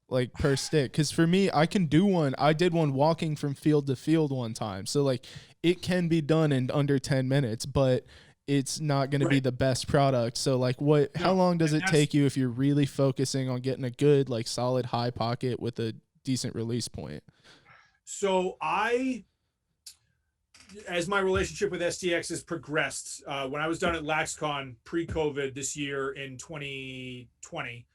Like per stick? Because for me, I can do one. I did one walking from field to field one time. So like, it can be done in under 10 minutes, but it's not going to be the best product. So like, how long does it take you if you're really focusing on getting a good, like, solid high pocket with a decent release point? So as my relationship with STX has progressed, when I was done at LaxCon pre-COVID this year in 2020,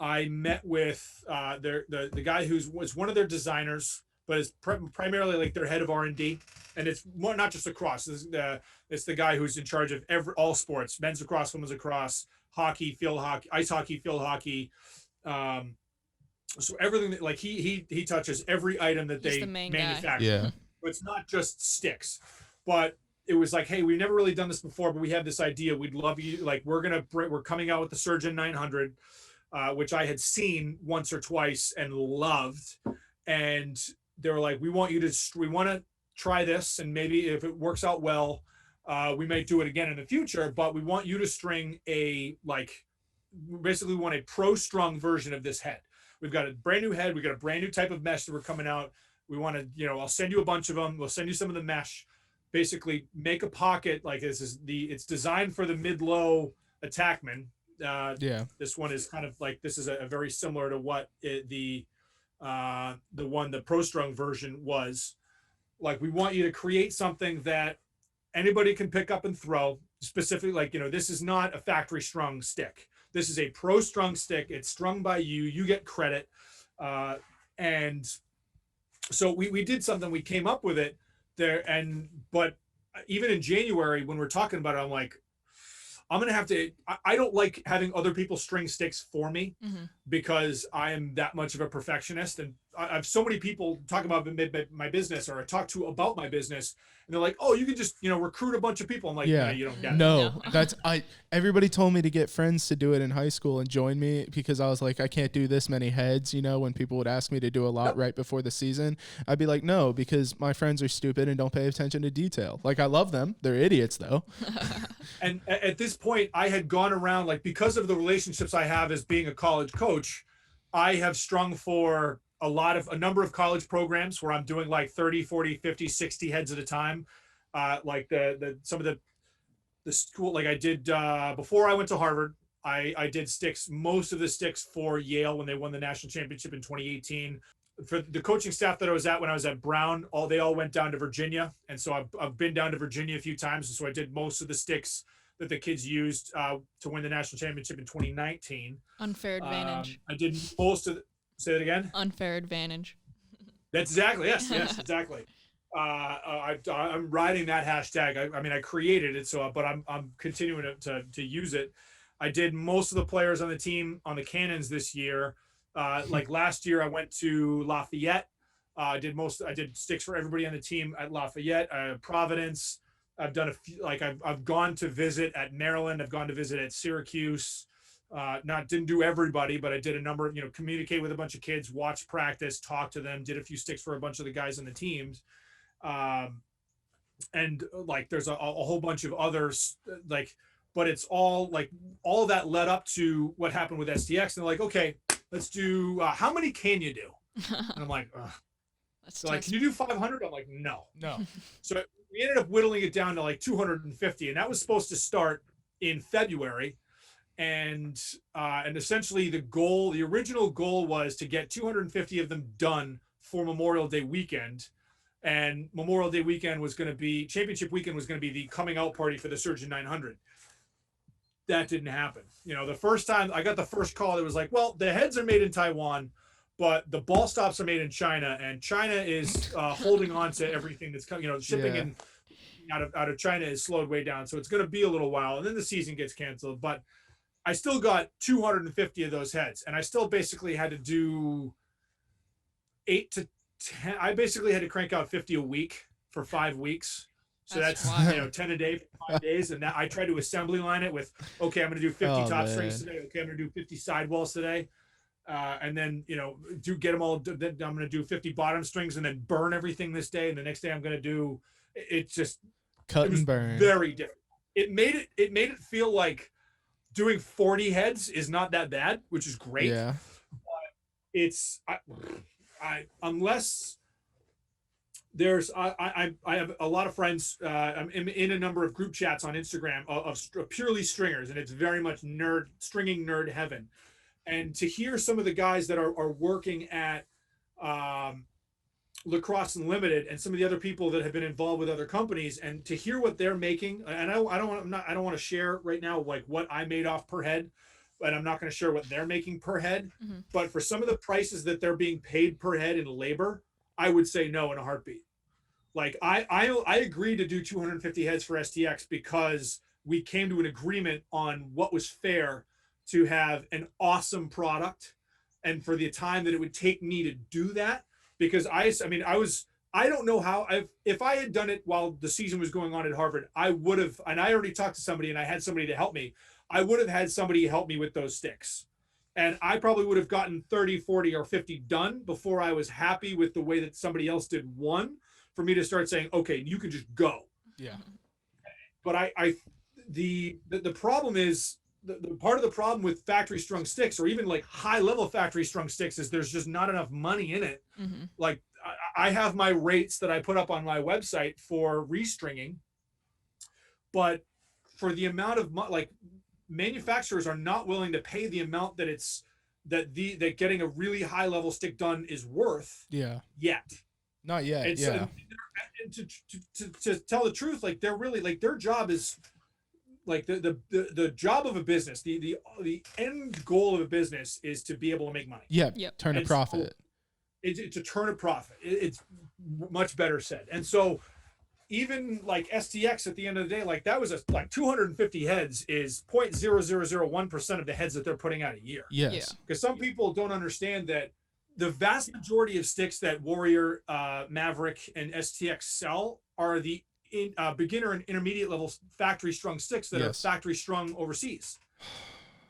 I met with the guy was one of their designers, but is primarily like their head of R&D, and it's more, not just lacrosse. It's the guy who's in charge of all sports: men's lacrosse, women's lacrosse, hockey, field hockey, ice hockey, field hockey. So everything that, like, he touches every item that they manufacture. Yeah. It's not just sticks, but it was like, hey, we've never really done this before, but we have this idea. We'd love you. Like, we're coming out with the Surgeon 900, which I had seen once or twice and loved. And they were like, we want to try this. And maybe if it works out well, we may do it again in the future, but we want you to string basically want a pro strung version of this head. We've got a brand new head. We've got a brand new type of mesh that we're coming out. We want to, I'll send you a bunch of them. We'll send you some of the mesh. Basically, make a pocket like this. It's designed for the mid-low attackman. This one is kind of like, this is a very similar to what the Pro Strung version was. Like, we want you to create something that anybody can pick up and throw. Specifically, like, this is not a factory strung stick. This is a pro strung stick. It's strung by you. You get credit, and so we did something. We came up with it there, but even in January when we're talking about it, I'm like, I'm gonna have to. I don't like having other people string sticks for me because I am that much of a perfectionist, and I have so many people talk about my business, or I talk to about my business, and they're like, "Oh, you can just recruit a bunch of people." I'm like, "No, you don't get it." No, everybody told me to get friends to do it in high school and join me, because I was like, I can't do this many heads. When people would ask me to do a lot right before the season, I'd be like, no, because my friends are stupid and don't pay attention to detail. Like, I love them. They're idiots though. And at this point, I had gone around, like, because of the relationships I have as being a college coach, I have strung for a number of college programs where I'm doing like 30, 40, 50, 60 heads at a time. Like some of the school, like I did before I went to Harvard, I did sticks, most of the sticks for Yale when they won the national championship in 2018. For the coaching staff that I was at when I was at Brown, they all went down to Virginia. And so I've been down to Virginia a few times. And so I did most of the sticks that the kids used to win the national championship in 2019. Unfair advantage. I did most of say that again. Unfair advantage. That's exactly, yes, exactly. I'm riding that hashtag. I mean, I created it, but I'm continuing to use it. I did most of the players on the team on the Cannons this year. Like last year, I went to Lafayette. I did sticks for everybody on the team at Lafayette, Providence. I've done a few, like I've gone to visit at Maryland. I've gone to visit at Syracuse. Didn't do everybody, but I did a number of, communicate with a bunch of kids, watch practice, talk to them, did a few sticks for a bunch of the guys on the teams. And like, there's a whole bunch of others, like, but it's all like, all of that led up to what happened with STX. And they're like, okay, let's do, how many can you do? And I'm like, so like, can you do 500? I'm like, no. So we ended up whittling it down to like 250. And that was supposed to start in February. And essentially the original goal was to get 250 of them done for Memorial Day weekend. And Memorial Day weekend was going to be, championship weekend was going to be the coming out party for the Surgeon 900. That didn't happen. The first time I got the first call, it was like, well, the heads are made in Taiwan, but the ball stops are made in China, and China is holding on to everything that's coming. Shipping in out of China is slowed way down, so it's going to be a little while, and then the season gets canceled. But I still got 250 of those heads, and I still basically had to do 8 to 10. I basically had to crank out 50 a week for 5 weeks. So that's 10 a day for 5 days. And that I tried to assembly line it with, okay, I'm going to do 50 top strings today. Okay, I'm going to do 50 sidewalls today. And then, get them all. Then I'm going to do 50 bottom strings and then burn everything this day. And the next day I'm going to do, it's just cut and burn. Very different. It made it feel like doing 40 heads is not that bad, which is great. Yeah. But it's, unless there's, I have a lot of friends. I'm in a number of group chats on Instagram of purely stringers, and it's very much stringing nerd heaven. And to hear some of the guys that are working at Lacrosse Unlimited and some of the other people that have been involved with other companies, and to hear what they're making, and I don't want to share right now like what I made off per head, but I'm not going to share what they're making per head. Mm-hmm. But for some of the prices that they're being paid per head in labor, I would say no in a heartbeat. Like I agreed to do 250 heads for STX because we came to an agreement on what was fair to have an awesome product, and for the time that it would take me to do that. Because I don't know how, if I had done it while the season was going on at Harvard, I would have, and I already talked to somebody and I had somebody to help me. I would have had somebody help me with those sticks. And I probably would have gotten 30, 40, or 50 done before I was happy with the way that somebody else did one, for me to start saying, okay, you can just go. Yeah. But the problem is, the part of the problem with factory strung sticks, or even like high level factory strung sticks, is there's just not enough money in it. Mm-hmm. Like I have my rates that I put up on my website for restringing, but for the amount of like manufacturers are not willing to pay the amount that getting a really high level stick done is worth. Yeah. Yet. Not yet. And yeah. To tell the truth, like they're really, like their job is, like the job of a business, the end goal of a business is to be able to make money. Yep. Turn a profit. So it's to turn a profit. It's much better said. And so even like STX at the end of the day, like that was like 250 heads is 0.0001% of the heads that they're putting out a year. Yes. Because some people don't understand that the vast majority of sticks that Warrior, Maverick, and STX sell are the beginner and intermediate level factory strung sticks that are factory strung overseas.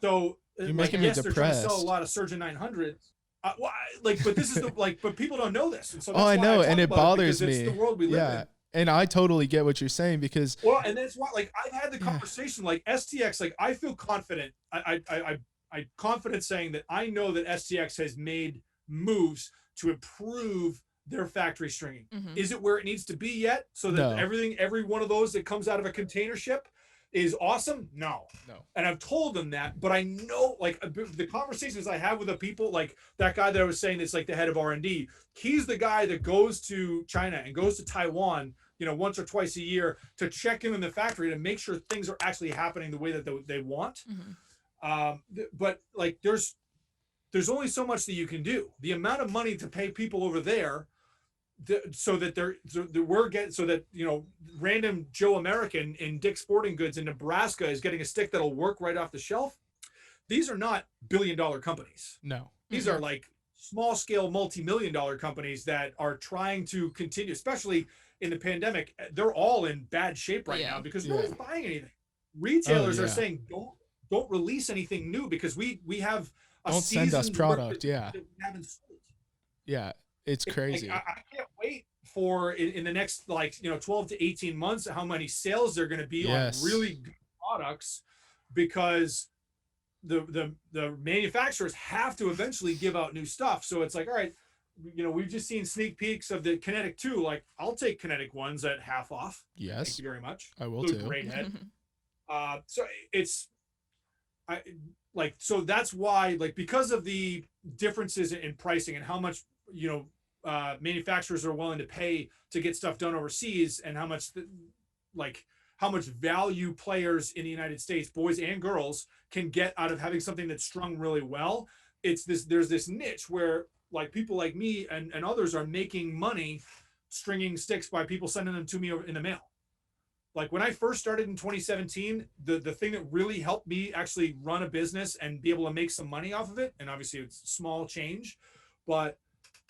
So, you're making me depressed. They're trying to sell a lot of Surgeon 900s. But this is but people don't know this, and so that's I know, why I and it bothers me. It's the world we live in. And I totally get what you're saying because. Well, and that's why, like, I've had the conversation, like STX, like I feel confident. I confident saying that I know that STX has made moves to improve their factory stringing. Mm-hmm. Is it where it needs to be yet? So that every one of those that comes out of a container ship is awesome? No. And I've told them that, but I know, like, the conversations I have with the people, like that guy that I was saying that's like the head of R&D, he's the guy that goes to China and goes to Taiwan, once or twice a year to check in the factory to make sure things are actually happening the way that they want. Mm-hmm. But like, there's only so much that you can do. The amount of money to pay people over there, so that random Joe American in Dick's Sporting Goods in Nebraska is getting a stick that'll work right off the shelf. These are not billion-dollar companies. No, these are like small-scale, multi-million-dollar companies that are trying to continue, especially in the pandemic. They're all in bad shape right now because nobody's buying anything. Retailers are saying don't release anything new because we have a don't send us product. That we haven't sold. Yeah. It's crazy. Like, I can't wait for in the next 12 to 18 months how many sales there are going to be on really good products, because the manufacturers have to eventually give out new stuff. So it's like, all right, we've just seen sneak peeks of the Kinetic 2. Like, I'll take Kinetic 1s at half off. Yes. Thank you very much. I will too. Great head. So so that's why, like, because of the differences in pricing and how much manufacturers are willing to pay to get stuff done overseas, and how much value players in the United States, boys and girls, can get out of having something that's strung really well. There's this niche where, like, people like me and others are making money stringing sticks by people sending them to me in the mail. Like, when I first started in 2017, the thing that really helped me actually run a business and be able to make some money off of it, and obviously it's small change, but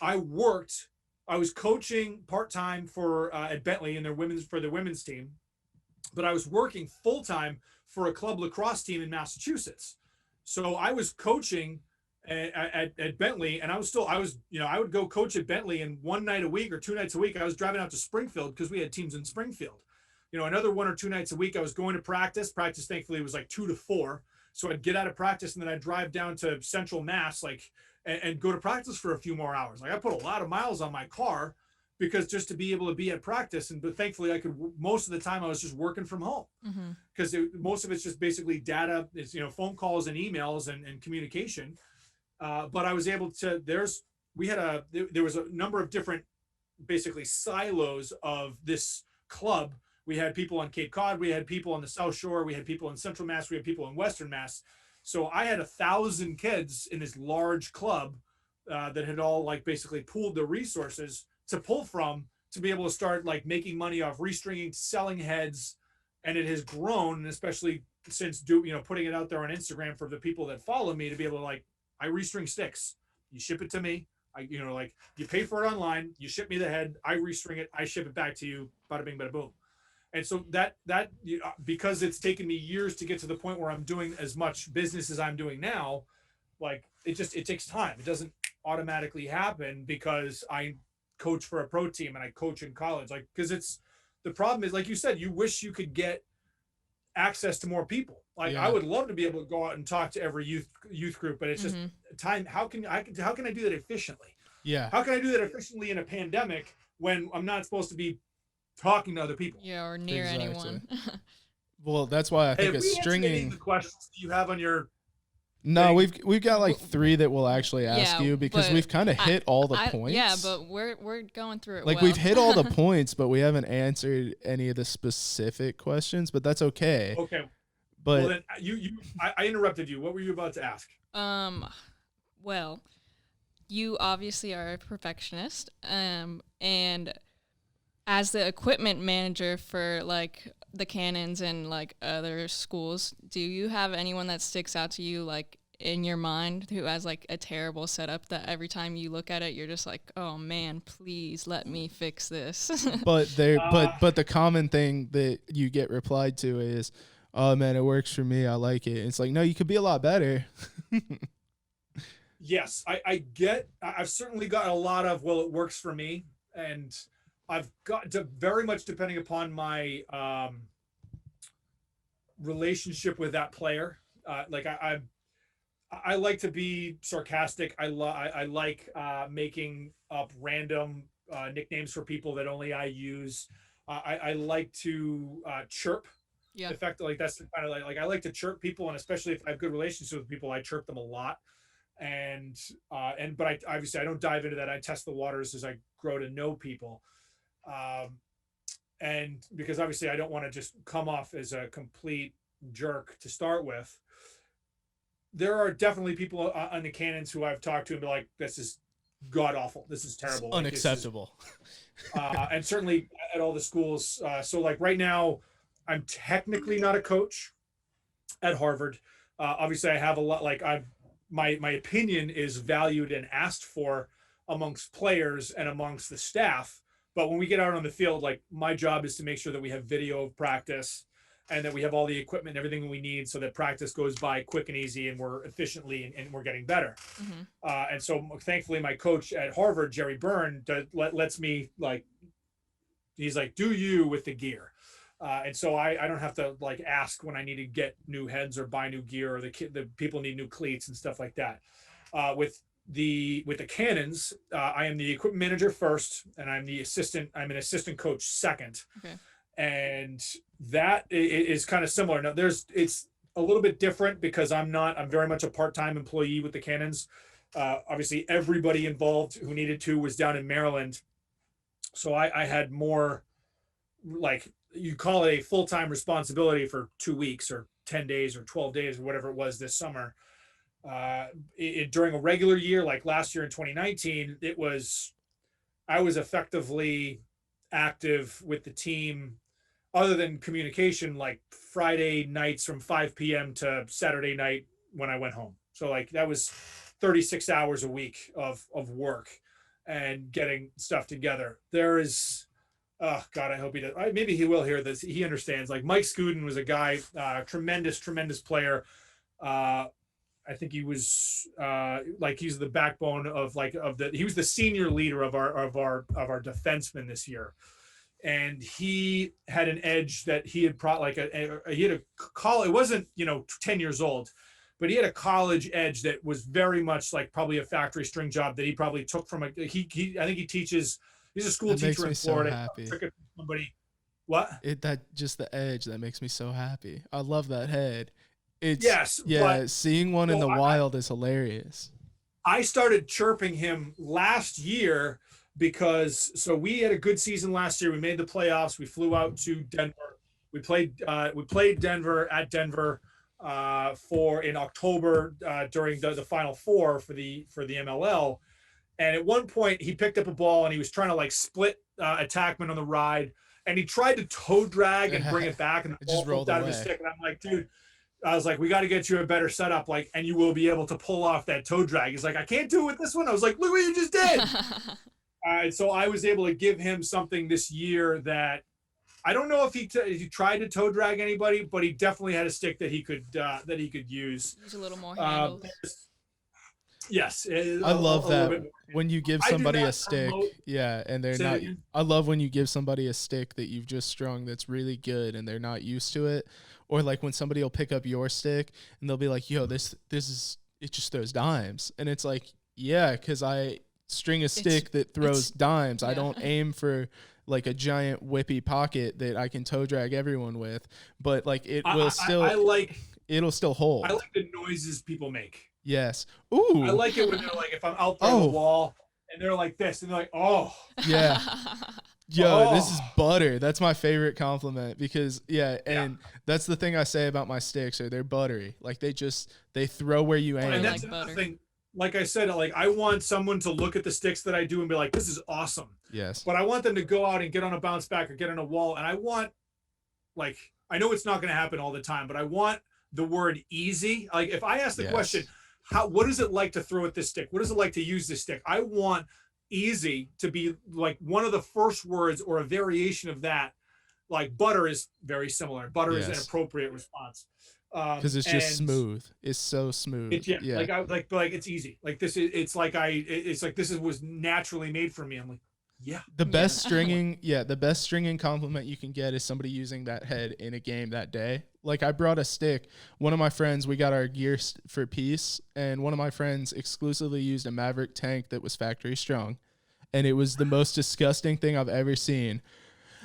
I was coaching part-time at Bentley in the women's team, but I was working full-time for a club lacrosse team in Massachusetts. So I was coaching at Bentley, and I would go coach at Bentley, and one night a week or 2 nights a week, I was driving out to Springfield because we had teams in Springfield. Another 1 or 2 nights a week, I was going to practice. Practice, thankfully, was like 2 to 4. So I'd get out of practice and then I'd drive down to Central Mass, and go to practice for a few more hours. Like, I put a lot of miles on my car because just to be able to be at practice. But thankfully I could, most of the time I was just working from home, because most of it's just basically data. It's, phone calls and emails and communication. But I was able to, there was a number of different basically silos of this club. We had people on Cape Cod, we had people on the South Shore, we had people in Central Mass, we had people in Western Mass. So I had 1,000 kids in this large club that had all, like, basically pooled their resources to pull from to be able to start, like, making money off restringing, selling heads. And it has grown, and especially since putting it out there on Instagram for the people that follow me, to be able to, like, I restring sticks, you ship it to me, you pay for it online, you ship me the head, I restring it, I ship it back to you, bada bing, bada boom. And so that because it's taken me years to get to the point where I'm doing as much business as I'm doing now, like, it takes time. It doesn't automatically happen because I coach for a pro team and I coach in college. Like, because the problem is, like you said, you wish you could get access to more people. Like, I would love to be able to go out and talk to every youth group, but it's just time. How can I do that efficiently? Yeah. How can I do that efficiently in a pandemic when I'm not supposed to be talking to other people? Yeah, or near anyone. Well, that's why I think it's stringing. The questions you have on your No, we've got like 3 that we'll actually ask you, because we've kind of hit all the points. Yeah, but we're going through it. Like, we've hit all the points, but we haven't answered any of the specific questions. But that's okay. Okay. But well, then I interrupted you. What were you about to ask? Well, you obviously are a perfectionist, and as the equipment manager for, like, the Cannons and, like, other schools, do you have anyone that sticks out to you, like, in your mind who has like a terrible setup that every time you look at it, you're just like, oh man, please let me fix this. But but the common thing that you get replied to is, oh man, it works for me. I like it. It's like, no, you could be a lot better. Yes, I've certainly got a lot of, well, it works for me. And I've got to very much depending upon my relationship with that player. Like I like to be sarcastic. I like making up random nicknames for people that only I use. I like to chirp. Yeah. In fact, like that's kind of like I like to chirp people, and especially if I have good relationships with people, I chirp them a lot. But I obviously I don't dive into that. I test the waters as I grow to know people. And because obviously I don't want to just come off as a complete jerk to start with. There are definitely people on the Cannons who I've talked to and be like, this is god awful. This is terrible. It's unacceptable. And certainly at all the schools. So like right now, I'm technically not a coach at Harvard. Obviously I have a lot, like my opinion is valued and asked for amongst players and amongst the staff. But when we get out on the field, like my job is to make sure that we have video of practice and that we have all the equipment and everything we need so that practice goes by quick and easy and we're efficiently and we're getting better. Mm-hmm. And so thankfully my coach at Harvard, Jerry Byrne, lets me like, he's like, do you with the gear. And so I don't have to like ask when I need to get new heads or buy new gear or the people need new cleats and stuff like that. With the Cannons, I am the equipment manager first, and I'm an assistant coach second. Okay. And that is kind of similar. Now it's a little bit different because I'm very much a part-time employee with the Cannons. Obviously everybody involved who needed to was down in Maryland. So I had more, like, you call it a full-time responsibility for 2 weeks or 10 days or 12 days or whatever it was this summer. During a regular year, like last year in 2019, I was effectively active with the team other than communication, like Friday nights from 5 p.m. to Saturday night when I went home. So like that was 36 hours a week of work and getting stuff together. There is, oh God, I hope he does. Maybe he will hear this. He understands. Like Mike Scudin was a guy, tremendous player. I think he was he's the backbone he was the senior leader of our defensemen this year. And he had an edge that he had he had a call. It wasn't, 10 years old, but he had a college edge that was very much like probably a factory string job that he probably took from I think he teaches. He's a school teacher in Florida. So happy. Somebody, what? Just the edge that makes me so happy. I love that head. Seeing one in the wild is hilarious. I started chirping him last year because we had a good season last year. We made the playoffs. We flew out to Denver. We played Denver at Denver in October during the Final Four for the MLL. And at one point he picked up a ball and he was trying to like split attackman on the ride, and he tried to toe drag and bring it back, and the ball rolled out of his stick. And I'm like, dude, I was like, we got to get you a better setup, like, and you will be able to pull off that toe drag. He's like, I can't do it with this one. I was like, look what you just did. And so I was able to give him something this year that I don't know if he tried to toe drag anybody, but he definitely had a stick that he could use. Use a little more handles. Yes, I love that when you give somebody a stick, and they're not. I love when you give somebody a stick that you've just strung that's really good and they're not used to it, or like when somebody will pick up your stick and they'll be like, "Yo, this is it just throws dimes," and it's like, yeah, because I string a stick that throws dimes. Yeah. I don't aim for like a giant whippy pocket that I can toe drag everyone with, but like it'll still hold. I like the noises people make. Yes. Ooh. I like it when they're like, if I'm out there on the wall and they're like this, and they're like, oh. Yeah. Yo, this is butter. That's my favorite compliment because, that's the thing I say about my sticks. They're buttery. Like they throw where you aim. And that's another thing. Like I said, like I want someone to look at the sticks that I do and be like, this is awesome. Yes. But I want them to go out and get on a bounce back or get on a wall. And I want, like, I know it's not going to happen all the time, but I want the word easy. Like if I ask the question, what is it like to throw at this stick? What is it like to use this stick? I want easy to be like one of the first words or a variation of that. Like butter is very similar. Butter is an appropriate response. Because it's just smooth. It's so smooth. Like it's easy. Like this is, it's like this was naturally made for me. I'm like, yeah. The best stringing compliment you can get is somebody using that head in a game that day. Like I brought a stick. One of my friends, we got our gear for peace, and one of my friends exclusively used a Maverick tank that was factory strung, and it was the most disgusting thing I've ever seen.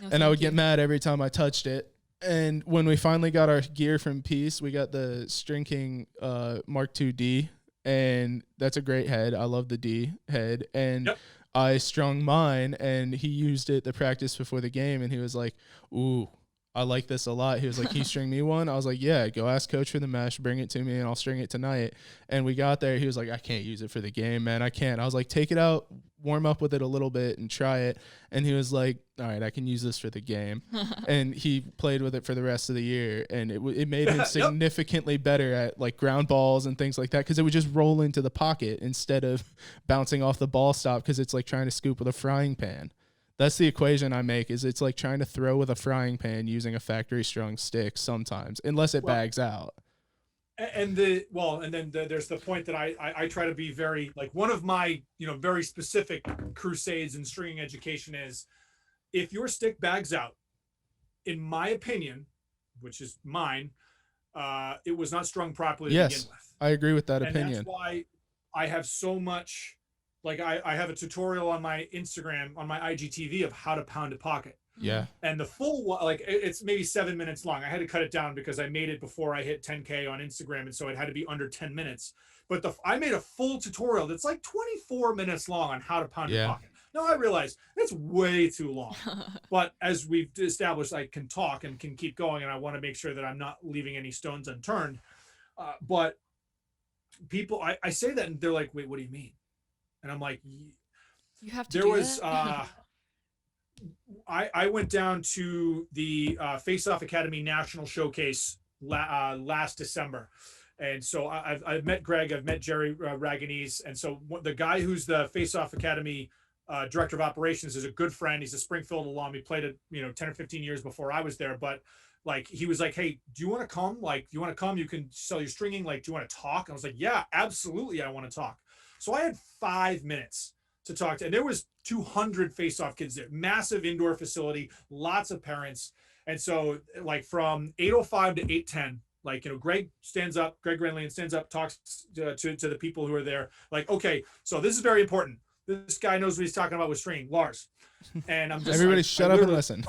No, and I would get mad every time I touched it. And when we finally got our gear from Peace, we got the String King Mark II D, and that's a great head. I love the D head. And I strung mine, and he used it to practice before the game, and he was like, ooh, I like this a lot. He was like, can you string me one? I was like, yeah, go ask coach for the mesh, bring it to me, and I'll string it tonight. And we got there. He was like, I can't use it for the game, man. I can't. I was like, take it out, warm up with it a little bit, and try it. And he was like, all right, I can use this for the game. And he played with it for the rest of the year, and it made him significantly better at like ground balls and things like that, because it would just roll into the pocket instead of bouncing off the ball stop, because it's like trying to scoop with a frying pan. That's the equation I make, is it's like trying to throw with a frying pan using a factory strung stick sometimes, unless it bags out. And then there's the point that I try to be very, like, one of my, very specific crusades in stringing education is, if your stick bags out, in my opinion, which is mine, it was not strung properly to begin with. I agree with that opinion. That's why I have so much. Like I have a tutorial on my Instagram, on my IGTV, of how to pound a pocket. Yeah. And the full one, like it's maybe 7 minutes long. I had to cut it down because I made it before I hit 10K on Instagram. And so it had to be under 10 minutes. But I made a full tutorial that's like 24 minutes long on how to pound a pocket. Now I realize it's way too long. But as we've established, I can talk and can keep going. And I want to make sure that I'm not leaving any stones unturned. But people, I say that and they're like, wait, what do you mean? And I'm like, you have to. There was, I went down to the Face Off Academy National Showcase last December, and so I've met Greg, I've met Jerry Raganese, and so the guy who's the Face Off Academy director of operations is a good friend. He's a Springfield alum. He played it, 10 or 15 years before I was there, but like he was like, hey, do you want to come? Like, do you want to come? You can sell your stringing. Like, do you want to talk? And I was like, yeah, absolutely, I want to talk. So I had 5 minutes to talk to, and there was 200 face-off kids there, massive indoor facility, lots of parents. And so like from 8:05 to 8:10, like, Greg Granlian stands up, talks to the people who are there. Like, okay, so this is very important. This guy knows what he's talking about with stringing, Lars. And I'm just everybody shut up and listen.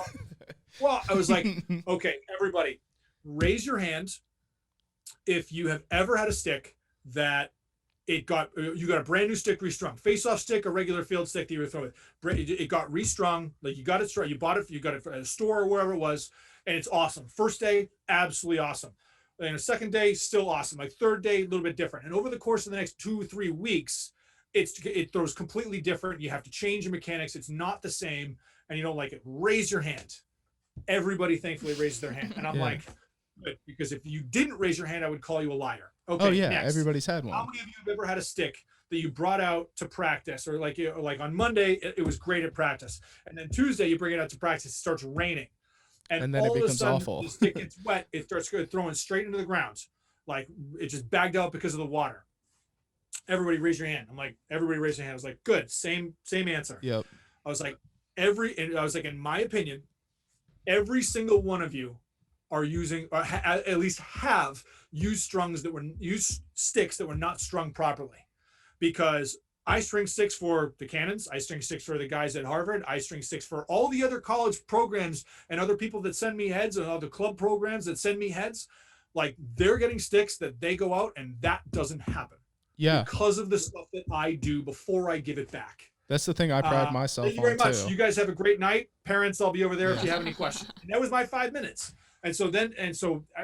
Well, I was like, okay, everybody raise your hand if you have ever had a stick that you got a brand new stick restrung, face-off stick, a regular field stick that you were throwing. It got restrung, like you got it strung, you got it at a store or wherever it was, and it's awesome. First day, absolutely awesome. And the second day, still awesome. Like third day, a little bit different. And over the course of the next 2-3 weeks, it throws completely different. You have to change your mechanics. It's not the same, and you don't like it. Raise your hand. Everybody thankfully raises their hand, and I'm like, good, because if you didn't raise your hand, I would call you a liar. Okay. Oh yeah, next. everybody's had one. How many of you have ever had a stick that you brought out to practice, or like on Monday it was great at practice, and then Tuesday you bring it out to practice, it starts raining, and then all it becomes of a sudden, awful. The stick gets wet, it starts throwing straight into the ground, like it just bagged out because of the water. Everybody raise your hand. I'm like, everybody raise your hand. I was like, good, same answer. Yep. I was like, in my opinion, every single one of you are using, or at least have used sticks that were not strung properly, because I string sticks for the Cannons, I string sticks for the guys at Harvard, I string sticks for all the other college programs and other people that send me heads and other club programs that send me heads. Like, they're getting sticks that they go out, and that doesn't happen. Yeah. Because of the stuff that I do before I give it back. That's the thing I pride myself on. Thank you very much. Too. You guys have a great night. Parents, I'll be over there if you have any questions. And that was my 5 minutes. And so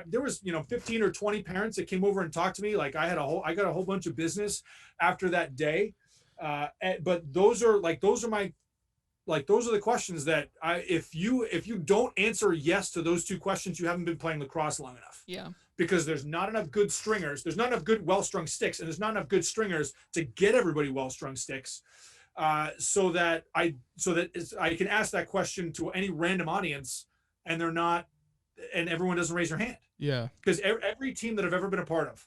there was 15 or 20 parents that came over and talked to me. Like I got a whole bunch of business after that day. But those are my like those are the questions that if you don't answer yes to those two questions, you haven't been playing lacrosse long enough. Yeah. Because there's not enough good stringers, there's not enough good well-strung sticks, and there's not enough good stringers to get everybody well-strung sticks. So that I can ask that question to any random audience, and everyone doesn't raise their hand. Yeah. Because every team that I've ever been a part of,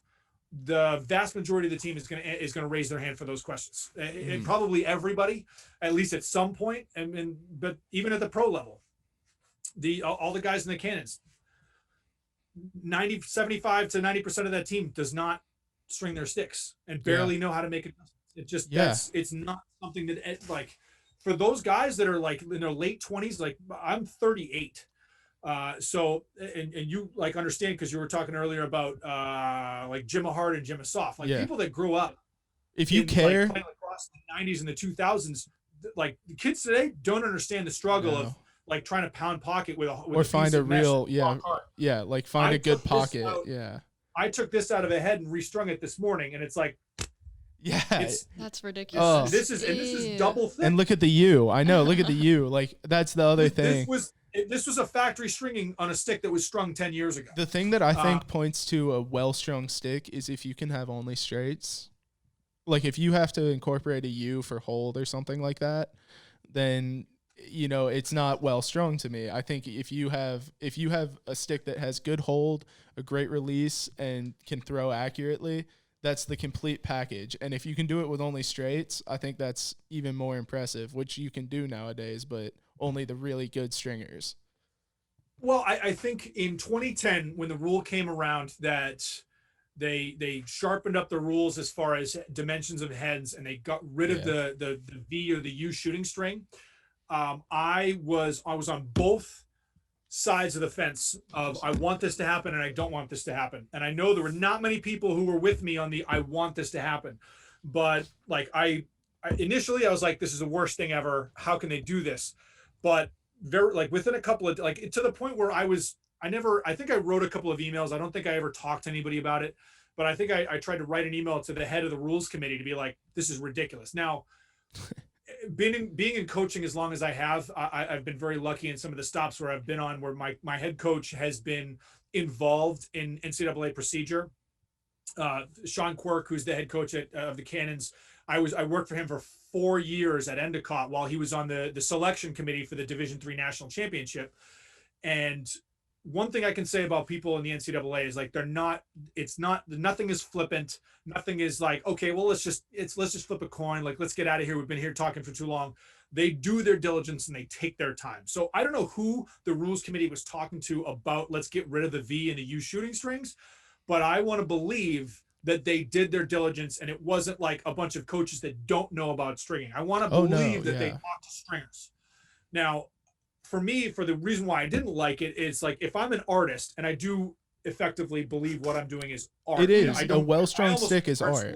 the vast majority of the team is gonna raise their hand for those questions, and probably everybody, at least at some point. But even at the pro level, all the guys in the cannons, 75 to 90% of that team does not string their sticks and barely know how to make it. It just it's not something that, like, for those guys that are like in their late 20s, like I'm 38. So you like understand, because you were talking earlier about like Jim Hard and Jim Soft, like people that grew up, if you care, like, playing lacrosse in the 90s and the 2000s, like the kids today don't understand the struggle of like trying to pound pocket with or find a real like find a good pocket. I took this out of a head and restrung it this morning, and it's like, that's ridiculous. This is double thick. And look at the U. I know. Look at the U. Like, that's the other thing. This was a factory stringing on a stick that was strung 10 years ago. The thing that I think points to a well-strung stick is if you can have only straights. Like, if you have to incorporate a U for hold or something like that, then, you know, it's not well-strung to me. I think if you have a stick that has good hold, a great release, and can throw accurately, that's the complete package. And if you can do it with only straights, I think that's even more impressive, which you can do nowadays, but only the really good stringers. Well, I think in 2010, when the rule came around that they sharpened up the rules as far as dimensions of heads, and they got rid of the V or the U shooting string, I was on both sides of the fence of I want this to happen and I don't want this to happen. And I know there were not many people who were with me on the I want this to happen, but like I initially I was like, this is the worst thing ever. How can they do this? But very, like, within a couple of, like, to the point where I think I wrote a couple of emails. I don't think I ever talked to anybody about it, but I think I tried to write an email to the head of the rules committee to be like, this is ridiculous. Now, being in coaching as long as I have, I've been very lucky in some of the stops where I've been on, where my head coach has been involved in NCAA procedure. Sean Quirk, who's the head coach of the Cannons, I worked for him for 4 years at Endicott while he was on the selection committee for the Division III National Championship. And one thing I can say about people in the NCAA is like nothing is flippant. Nothing is like, okay, well, let's just flip a coin. Like, let's get out of here. We've been here talking for too long. They do their diligence and they take their time. So I don't know who the rules committee was talking to about let's get rid of the V and the U shooting strings, but I want to believe that they did their diligence and it wasn't like a bunch of coaches that don't know about stringing. I want to believe that they talked to stringers. Now, for me, for the reason why I didn't like it is like, if I'm an artist and I do effectively believe what I'm doing is art. It is. A well-strung stick is art.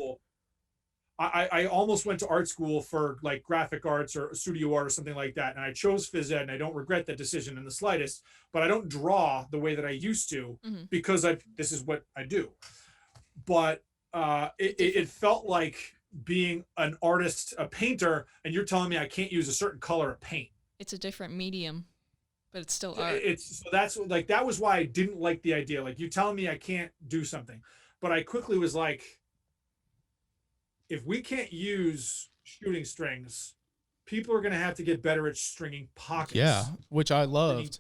I almost went to art school for like graphic arts or studio art or something like that. And I chose phys ed, and I don't regret that decision in the slightest, but I don't draw the way that I used to because this is what I do. But it felt like being an artist, a painter, and you're telling me I can't use a certain color of paint. It's a different medium, but it's still art. So that's like, that was why I didn't like the idea. Like, you telling me I can't do something, but I quickly was like, if we can't use shooting strings, people are going to have to get better at stringing pockets. Yeah, which I loved.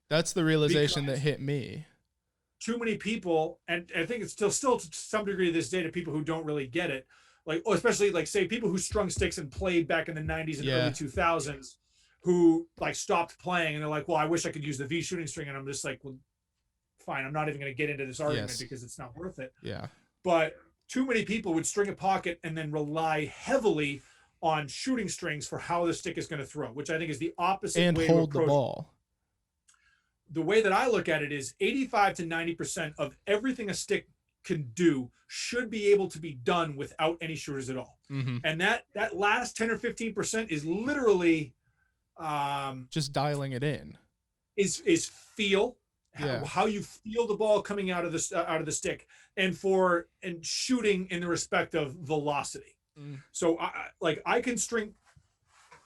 That's the realization that hit me. Too many people, and I think it's still to some degree to this day, to people who don't really get it, like, especially like, say, people who strung sticks and played back in the 90s and early 2000s, who like stopped playing and they're like, well, I wish I could use the V shooting string. And I'm just like, well, fine, I'm not even going to get into this argument because it's not worth it. Yeah. But too many people would string a pocket and then rely heavily on shooting strings for how the stick is going to throw, which I think is the opposite and way hold to approach the ball. The way that I look at it is 85 to 90% of everything a stick can do should be able to be done without any shooters at all. And that last 10 or 15% is literally just dialing it in. Is feel, how you feel the ball coming out of the stick, and shooting in the respect of velocity. So I can string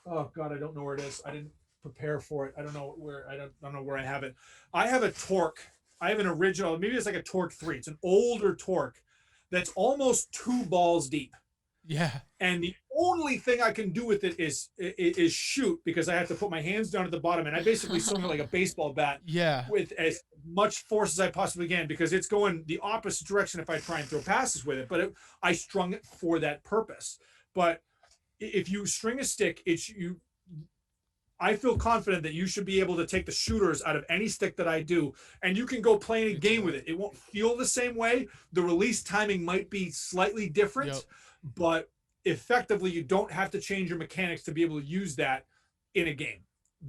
Oh God, I don't know where it is. I didn't prepare for it. I don't know where. I don't know where I have it. I have a Torque. I have an original. Maybe it's like a Torque 3. It's an older Torque that's almost 2 balls deep. Yeah. And the only thing I can do with it is shoot, because I have to put my hands down at the bottom, and I basically swing it like a baseball bat. Yeah. With as much force as I possibly can, because it's going the opposite direction if I try and throw passes with it. But I strung it for that purpose. But if you string a stick, I feel confident that you should be able to take the shooters out of any stick that I do, and you can go play a game with it. It won't feel the same way. The release timing might be slightly different, but effectively you don't have to change your mechanics to be able to use that in a game.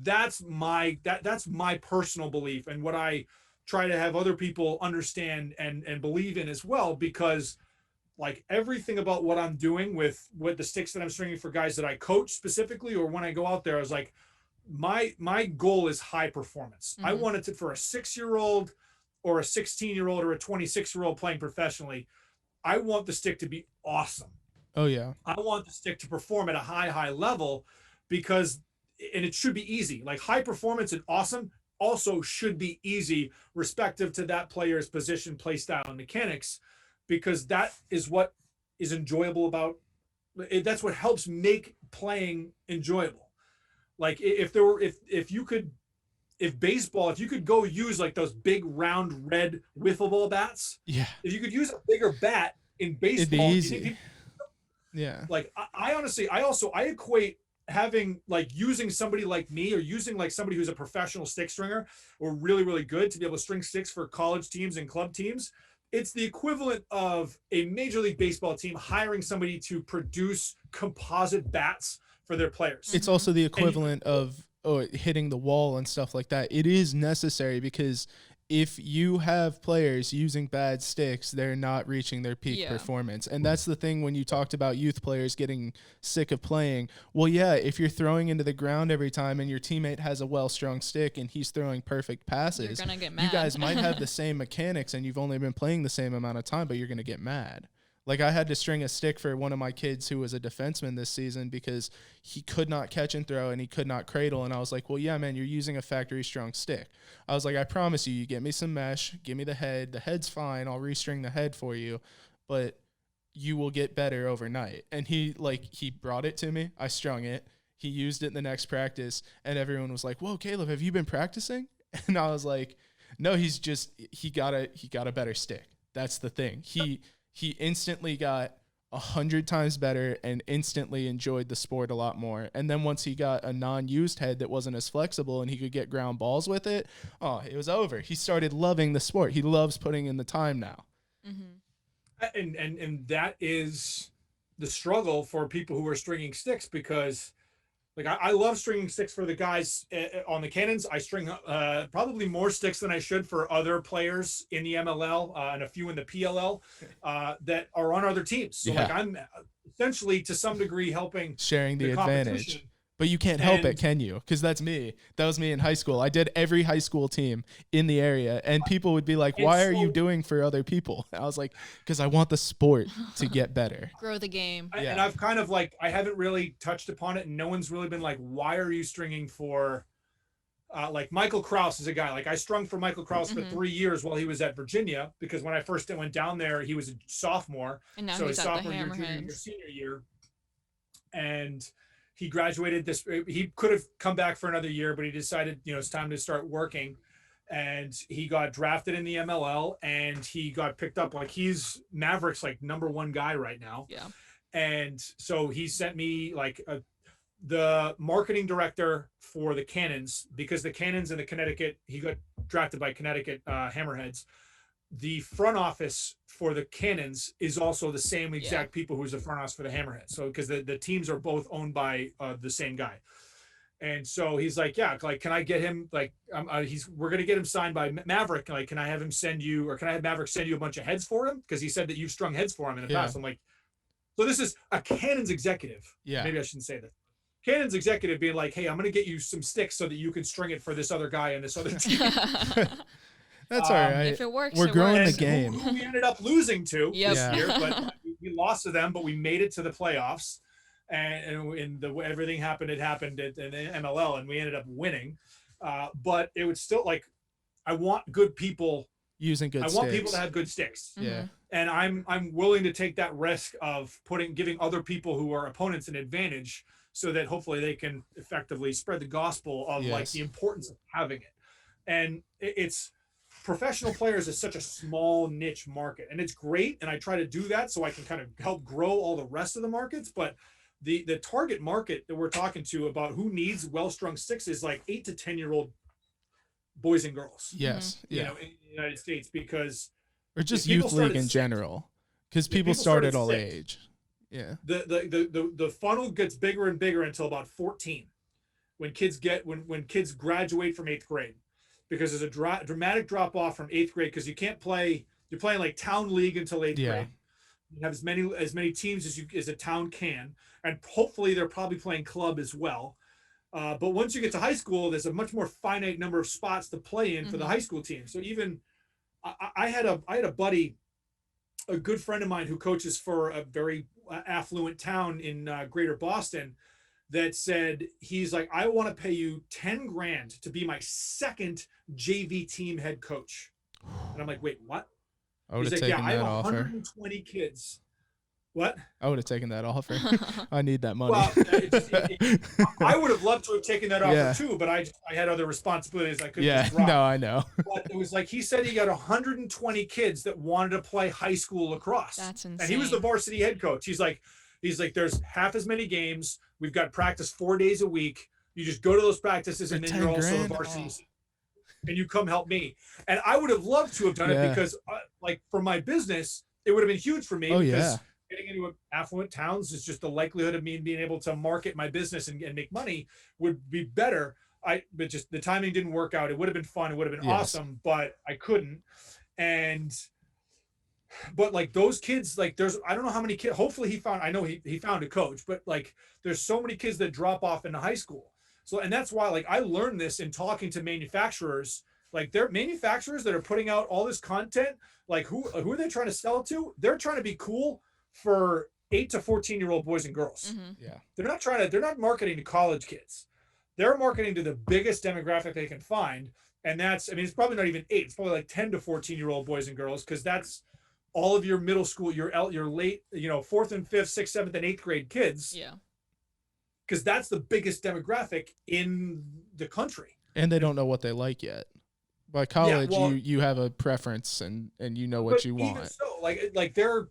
That's my personal belief, and what I try to have other people understand and believe in as well, because like everything about what I'm doing with the sticks that I'm stringing for guys that I coach specifically, or when I go out there, I was like, my goal is high performance. I want it to, for a 6-year-old or a 16-year-old or a 26-year-old playing professionally, I want the stick to be awesome. Oh yeah. I want the stick to perform at a high level, because, and it should be easy. Like high performance and awesome also should be easy, respective to that player's position, play style, and mechanics, because that is what is enjoyable about it. That's what helps make playing enjoyable. Like if you could go use like those big round red wiffle ball bats. Yeah. If you could use a bigger bat in baseball, it'd be easy. Yeah. Like I honestly, I equate having like using somebody like me, or using like somebody who's a professional stick stringer or really, really good to be able to string sticks for college teams and club teams. It's the equivalent of a Major League Baseball team hiring somebody to produce composite bats for their players. It's also the equivalent of hitting the wall and stuff like that. It is necessary, because if you have players using bad sticks, they're not reaching their peak performance. And that's the thing when you talked about youth players getting sick of playing. Well, yeah, if you're throwing into the ground every time and your teammate has a well-strung stick and he's throwing perfect passes, you're gonna get mad. You guys might have the same mechanics and you've only been playing the same amount of time, but you're going to get mad. Like I had to string a stick for one of my kids who was a defenseman this season because he could not catch and throw and he could not cradle. And I was like, well, yeah, man, you're using a factory strong stick. I was like, I promise you get me some mesh, give me the head. The head's fine. I'll restring the head for you, but you will get better overnight. And he brought it to me. I strung it. He used it in the next practice and everyone was like, whoa, Caleb, have you been practicing? And I was like, no, he got a better stick. That's the thing. He instantly got 100 times better and instantly enjoyed the sport a lot more. And then once he got a non-used head that wasn't as flexible and he could get ground balls with it, it was over. He started loving the sport. He loves putting in the time now. Mm-hmm. And that is the struggle for people who are stringing sticks, because like I love stringing sticks for the guys on the Cannons. I string probably more sticks than I should for other players in the MLL and a few in the PLL that are on other teams. So like I'm essentially to some degree helping sharing the advantage. But you can't help it, can you? Because that's me. That was me in high school. I did every high school team in the area, and people would be like, why are you doing for other people? I was like, because I want the sport to get better. Grow the game. And I've kind of like, I haven't really touched upon it, and no one's really been like, why are you stringing for, like Michael Krause is a guy. Like I strung for Michael Krause for 3 years while he was at Virginia, because when I first went down there, he was a sophomore. And now so he's his at the sophomore year, junior year, Hammerheads. senior year. And he graduated he could have come back for another year, but he decided, it's time to start working. And he got drafted in the MLL and he got picked up. Like he's Maverick's like #1 guy right now. Yeah. And so he sent me like the marketing director for the Cannons, because the Cannons in the Connecticut, he got drafted by Connecticut Hammerheads. The front office for the Cannons is also the same exact people who's the front office for the Hammerheads. So because the teams are both owned by the same guy. And so he's like, yeah, like, can I get him? Like, we're going to get him signed by Maverick. Like, can I have him send you, or can I have Maverick send you a bunch of heads for him? Because he said that you've strung heads for him in the past. I'm like, so this is a Cannons executive. Yeah. Maybe I shouldn't say that. Cannons executive being like, hey, I'm going to get you some sticks so that you can string it for this other guy and this other team. That's all right. If it works, we're growing works. the game. Who we ended up losing to Yep. this year, but we lost to them, but we made it to the playoffs. and the way everything happened, it happened in MLL, and we ended up winning. But it would still, like, I want good people using good. I want people to have good sticks. Yeah. And I'm willing to take that risk of giving other people who are opponents an advantage, so that hopefully they can effectively spread the gospel of like the importance of having it. And it's professional players is such a small niche market, and it's great. And I try to do that so I can kind of help grow all the rest of the markets. But the target market that we're talking to about who needs well-strung sticks is like 8 to 10-year-old boys and girls. Yes. You know, in the United States, because or just youth league in general, because people start at all age. Yeah. The funnel gets bigger and bigger until about 14, when kids graduate from 8th grade, because there's a dramatic drop off from 8th grade, because you can't play. You're playing like town league until 8th grade. You have as many teams as a town can, and hopefully they're probably playing club as well. But once you get to high school, there's a much more finite number of spots to play in for the high school team. So even I had a buddy, a good friend of mine who coaches for a very affluent town in greater Boston, that said, he's like, I want to pay you 10 grand to be my second JV team head coach. And I'm like, wait, what? I would have taken that offer. 120 kids. What? I would have taken that offer. I need that money. Well, I would have loved to have taken that offer too, but I had other responsibilities I couldn't just drop. No, I know. But it was like, he said he got 120 kids that wanted to play high school lacrosse. That's insane. And he was the varsity head coach. He's like, there's half as many games. We've got practice 4 days a week. You just go to those practices, and then you're also a varsity. And you come help me. And I would have loved to have done it, because like for my business, it would have been huge for me. Because getting into affluent towns is just the likelihood of me being able to market my business and make money would be better. But just the timing didn't work out. It would have been fun. It would have been awesome, but I couldn't. But like those kids, like I don't know how many kids, hopefully he found a coach, but like there's so many kids that drop off into high school. So, and that's why, like, I learned this in talking to manufacturers. Like, they're manufacturers that are putting out all this content. Like, who are they trying to sell it to? They're trying to be cool for 8 to 14-year-old boys and girls. Yeah. They're not marketing to college kids. They're marketing to the biggest demographic they can find. And it's probably not even 8. It's probably like 10 to 14-year-old boys and girls, because that's all of your middle school, your late, 4th and 5th, 6th, 7th, and 8th grade kids. Yeah. Because that's the biggest demographic in the country. And they don't know what they like yet. By college, you have a preference and you know what you want. Even so,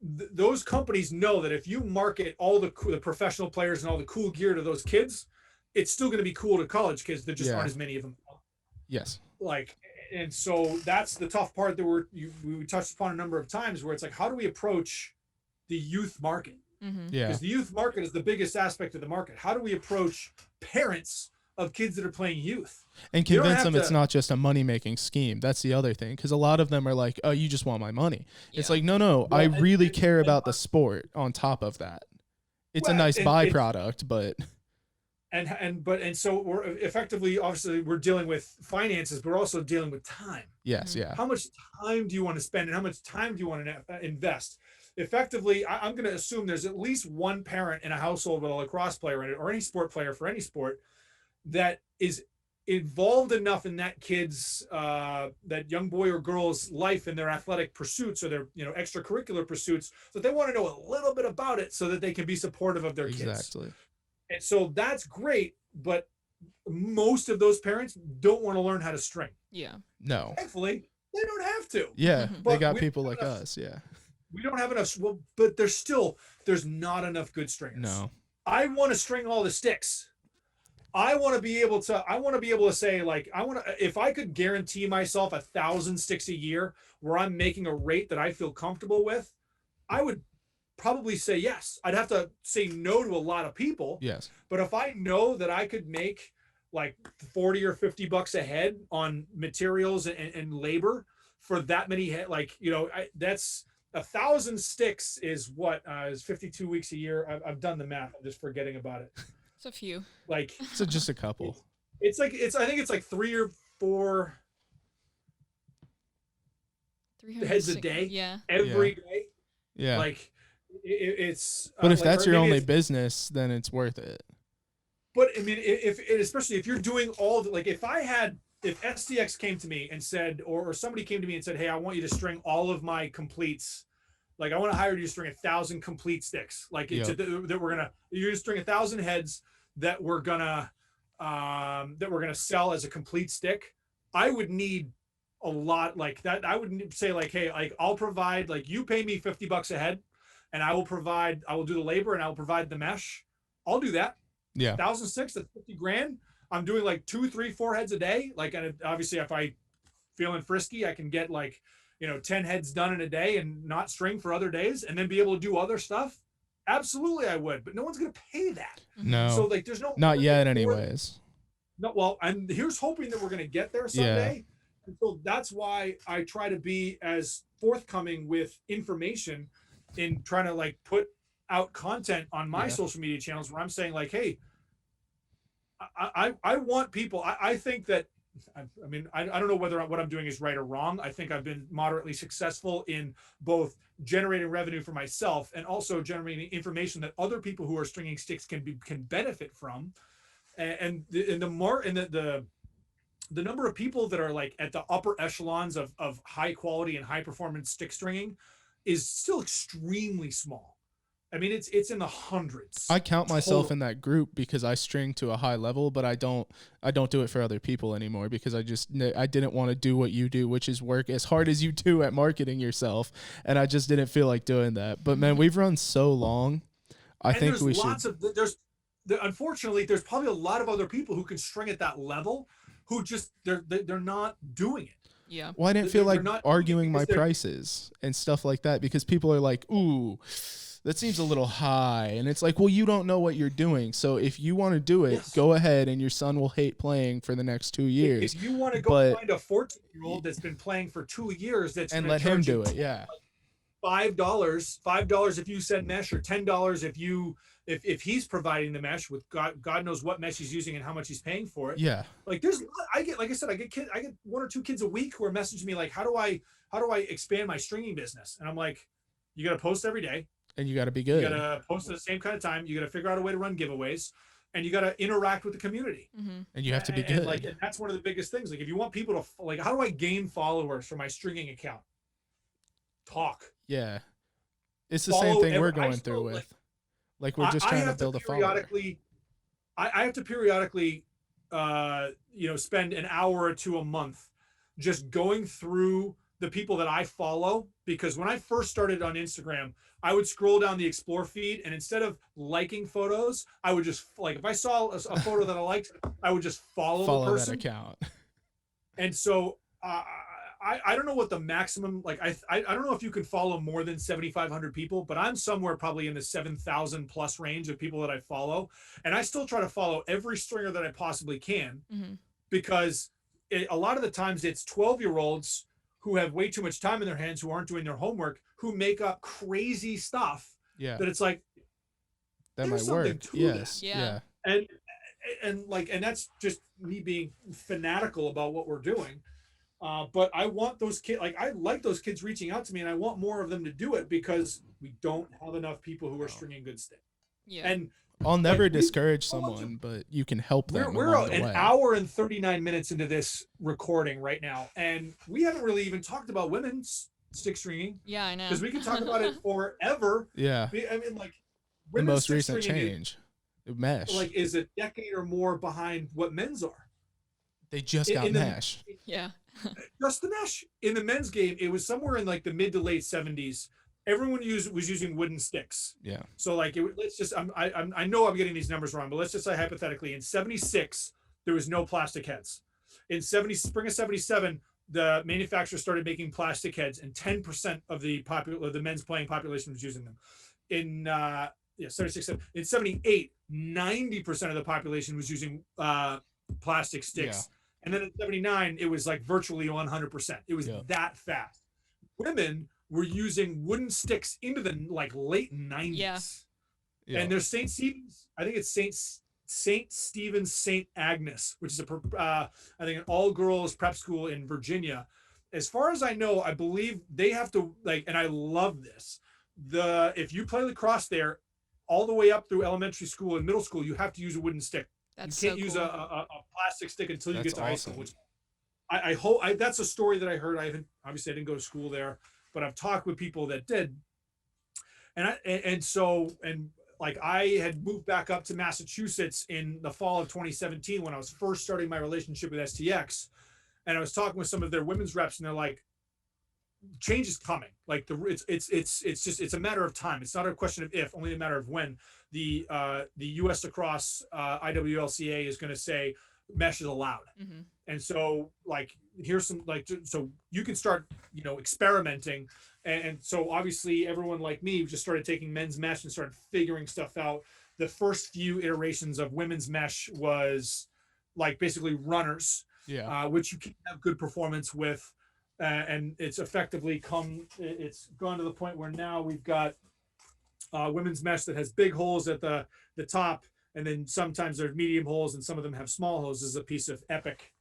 those companies know that if you market all the professional players and all the cool gear to those kids, it's still going to be cool to college kids. There just aren't as many of them. Yes. And so that's the tough part that we touched upon a number of times, where it's like, how do we approach the youth market? Yeah. Because the youth market is the biggest aspect of the market. How do we approach parents of kids that are playing youth and convince them it's not just a money-making scheme? That's the other thing, because a lot of them are like, oh, you just want my money. It's like, no, well, I really care about the sport on top of that. It's a nice byproduct, but so we're effectively, obviously, we're dealing with finances, but we're also dealing with time. Yes. Yeah. How much time do you want to spend, and how much time do you want to invest? Effectively, I'm going to assume there's at least one parent in a household with a lacrosse player in it, or any sport player for any sport, that is involved enough in that kid's that young boy or girl's life in their athletic pursuits or their extracurricular pursuits, that they want to know a little bit about it so that they can be supportive of their kids. Exactly. And so that's great, but most of those parents don't want to learn how to string. Yeah. No. Thankfully, they don't have to. Yeah, they got people like us. Yeah. We don't have enough. Well, but there's not enough good stringers. No. I want to string all the sticks. I want to be able to say, like, if I could guarantee myself 1,000 sticks a year where I'm making a rate that I feel comfortable with, I would probably say yes. I'd have to say no to a lot of people. Yes. But if I know that I could make like 40 or 50 bucks a head on materials and labor for that many that's 1,000 sticks is what is 52 weeks a year. I've done the math. I'm just forgetting about it. It's a few. Like, so just a couple. I think it's like 3 or 4 heads a day. Yeah. Every day. Yeah. Like, it's But if like, that's or your maybe only it's, business, then it's worth it. but I mean, if especially if you're doing all the, like, if SDX came to me and said, or somebody came to me and said, hey, I want you to string all of my completes. Like, I want to hire you to string 1,000 complete sticks. Like, Yep. that you're gonna string 1,000 heads that we're gonna sell as a complete stick. I would need a lot like that. I would say, like, hey, like, I'll provide, like, you pay me $50 a head, and I will do the labor, and I'll provide the mesh. I'll do that. Yeah. 1,006, that's 50 grand. I'm doing like 2, 3, 4 heads a day. Like, and obviously, if I feeling frisky, I can get, like, 10 heads done in a day and not string for other days, and then be able to do other stuff. Absolutely, I would, but no one's going to pay that. No. So, like, there's no, not yet anyways. No, well, and here's hoping that we're going to get there someday. Yeah. And so that's why I try to be as forthcoming with information in trying to, like, put out content on my social media channels where I'm saying, like, hey, I want people. I think that, I mean, I don't know whether what I'm doing is right or wrong. I think I've been moderately successful in both generating revenue for myself and also generating information that other people who are stringing sticks can benefit from. And the number of people that are, like, at the upper echelons of high quality and high performance stick stringing is still extremely small. I mean, it's in the hundreds. I count myself in that group because I string to a high level, but I don't do it for other people anymore because I didn't want to do what you do, which is work as hard as you do at marketing yourself, and I just didn't feel like doing that. But man, we've run so long. I think we should. Unfortunately, there's probably a lot of other people who can string at that level who just they're not doing it. Yeah. Well, I didn't feel like arguing my prices and stuff like that because people are like, ooh, that seems a little high. And it's like, well, you don't know what you're doing. So if you want to do it, go ahead, and your son will hate playing for the next 2 years. If you want to go find a 14-year-old that's been playing for 2 years, and let him do it. Yeah. $5 if you send mesh, or $10 if he's providing the mesh with God knows what mesh he's using and how much he's paying for it. Yeah. Like, I get 1 or 2 kids a week who are messaging me like, how do I expand my stringing business? And I'm like, you got to post every day. And you got to be good. You got to post at the same kind of time. You got to figure out a way to run giveaways, and you got to interact with the community. Mm-hmm. And you have to be good. And that's one of the biggest things. Like, if you want people to, like, how do I gain followers for my stringing account? Talk. Yeah. It's the same thing we're going through with. Like, we're just trying to build a follower. I have to periodically, spend an hour or 2 a month just going through the people that I follow, because when I first started on Instagram, I would scroll down the explore feed, and instead of liking photos, I would just, like, if I saw a photo that I liked, I would just follow the person. That account. And so I don't know what the maximum, like, I don't know if you can follow more than 7,500 people, but I'm somewhere probably in the 7,000 plus range of people that I follow. And I still try to follow every stringer that I possibly can, because a lot of the times it's 12-year-olds who have way too much time in their hands, who aren't doing their homework, who make up crazy stuff. Yeah. That it's like, that might work. Yes. Yeah. And that's just me being fanatical about what we're doing. But I want those kids, like, I like those kids reaching out to me, and I want more of them to do it, because we don't have enough people who are stringing good stick. Yeah. And I'll never discourage someone, but you can help them. We're an hour and 39 minutes into this recording right now, and we haven't really even talked about women's stick stringing. Yeah, I know. Because we can talk about it forever. Yeah. I mean, like, the most recent change, mesh, like, is a decade or more behind what men's are. They just got mesh. Yeah. Just the mesh. In the men's game, it was somewhere in, like, the mid to late 70s. Everyone was using wooden sticks. Yeah. So, like, let's just, I know I'm getting these numbers wrong, but let's just say hypothetically, in 76, there was no plastic heads. In spring of 77, the manufacturer started making plastic heads, and 10% of the men's playing population was using them. In 76, in 78, 90% of the population was using plastic sticks. Yeah. And then in 79, it was like virtually 100%. It was that fast. Women were using wooden sticks into the, like, late 90s. Yeah. And there's St. Stephen's, I think it's St. Stephen's St. Agnes, which is I think an all-girls prep school in Virginia. As far as I know, I believe they have to, like, and I love this, if you play lacrosse there, all the way up through elementary school and middle school, you have to use a wooden stick. That's You can't so use cool. a plastic stick until you That's get to high school. awesome. Which I hope that's a story that I heard. Obviously I didn't go to school there, but I've talked with people that did, and like I had moved back up to Massachusetts in the fall of 2017 when I was first starting my relationship with STX, and I was talking with some of their women's reps, and they're like, change is coming. Like it's a matter of time. It's not a question of if, only a matter of when. The U.S. Lacrosse IWLCA is going to say mesh is allowed, and so like here's some so you can start experimenting, and so obviously everyone like me just started taking men's mesh and started figuring stuff out. The first few iterations of women's mesh was like basically runners, which you can have good performance with. And it's gone to the point where now we've got women's mesh that has big holes at the top, and then sometimes there's medium holes, and some of them have small holes. This is a piece of epic.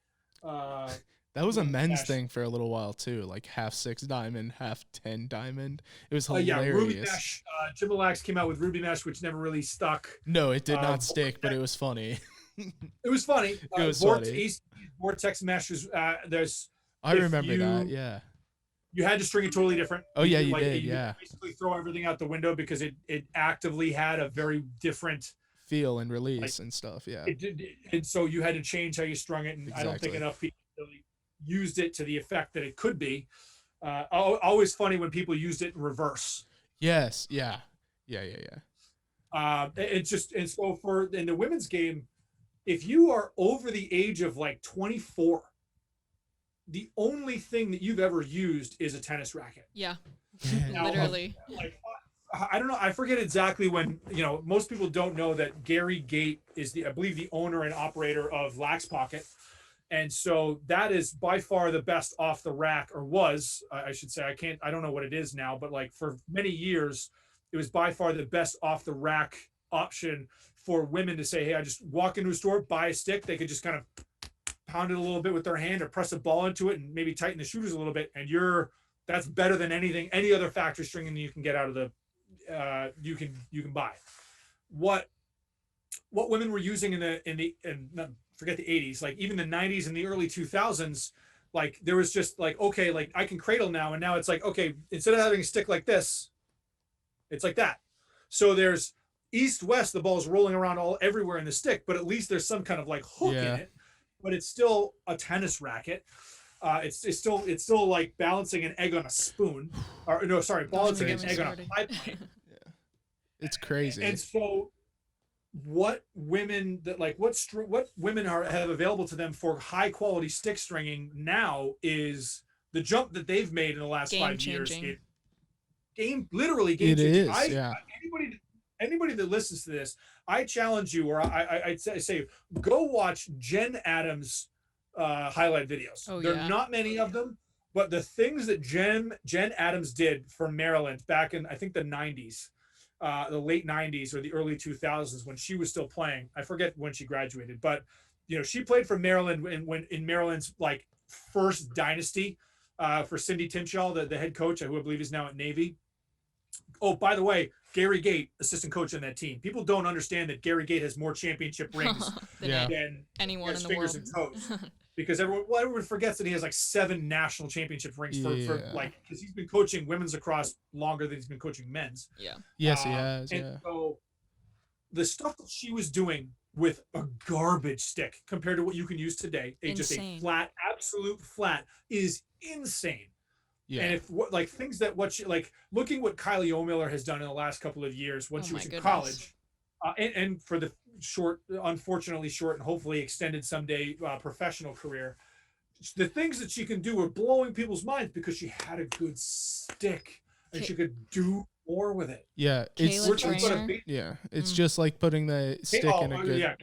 That was a men's mesh thing for a little while too, like half 6 diamond, half 10 diamond. It was Yeah, Ruby hilarious. mesh. Jim Relax came out with Ruby mesh, which never really stuck. No, it did not stick, but it was funny. It was funny. It was funny. Vortex mesh is there's. I remember that. Yeah. You had to string it totally different. Oh yeah, you did. Yeah. Basically throw everything out the window because it actively had a very different feel and release and stuff. Yeah. And so you had to change how you strung it, and I don't think enough people really used it to the effect that it could be. Always funny when people used it in reverse. Yes. Yeah. It's just, and so in the women's game, if you are over the age of like 24, the only thing that you've ever used is a tennis racket. Yeah. Now, Literally. like, I don't know. I forget exactly when, most people don't know that Gary Gate is I believe the owner and operator of Lax Pocket. And so that is by far the best off the rack, or was, I should say. I don't know what it is now, but like for many years, it was by far the best off the rack option for women to say, hey, I just walk into a store, buy a stick. They could just kind of pound it a little bit with their hand or press a ball into it and maybe tighten the shooters a little bit. And that's better than any other factory stringing that you can get out of the, you can buy. What women were using forget the 80s, like even the 90s and the early 2000s, like there was just like, okay, like I can cradle now. And now it's like, okay, instead of having a stick like this, it's like that. So there's east, west, the ball's rolling around everywhere in the stick, but at least there's some kind of like hook in it, but it's still a tennis racket. It's still like balancing an egg on a spoon, or no, sorry, balancing an egg on a pie plate. It's crazy. And so what women have available to them for high quality stick stringing now is the jump that they've made in the last 5 years. Literally game changing. Anybody that listens to this, I challenge you, or I'd say go watch Jen Adams highlight videos. There are not many of them, but the things that Jen Adams did for Maryland back in, I think, the 90s, the late 90s or the early 2000s, when she was still playing. I forget when she graduated, but she played for Maryland when in Maryland's like first dynasty for Cindy Tinshaw, the head coach, who I believe is now at Navy. Oh, by the way, Gary Gate, assistant coach on that team. People don't understand that Gary Gate has more championship rings than anyone in the fingers world. and toes. Because everyone forgets that he has like 7 national championship rings for like, because he's been coaching women's lacrosse longer than he's been coaching men's. Yeah. Yes, he has. And so the stuff that she was doing with a garbage stick compared to what you can use today, just a flat, absolute flat, is insane. Yeah. And looking what Kylie O'Miller has done in the last couple of years when she was in college, and for the unfortunately short and hopefully extended someday professional career, the things that she can do are blowing people's minds because she had a good stick and she could do more with it. Yeah, it's just like putting the stick in a good.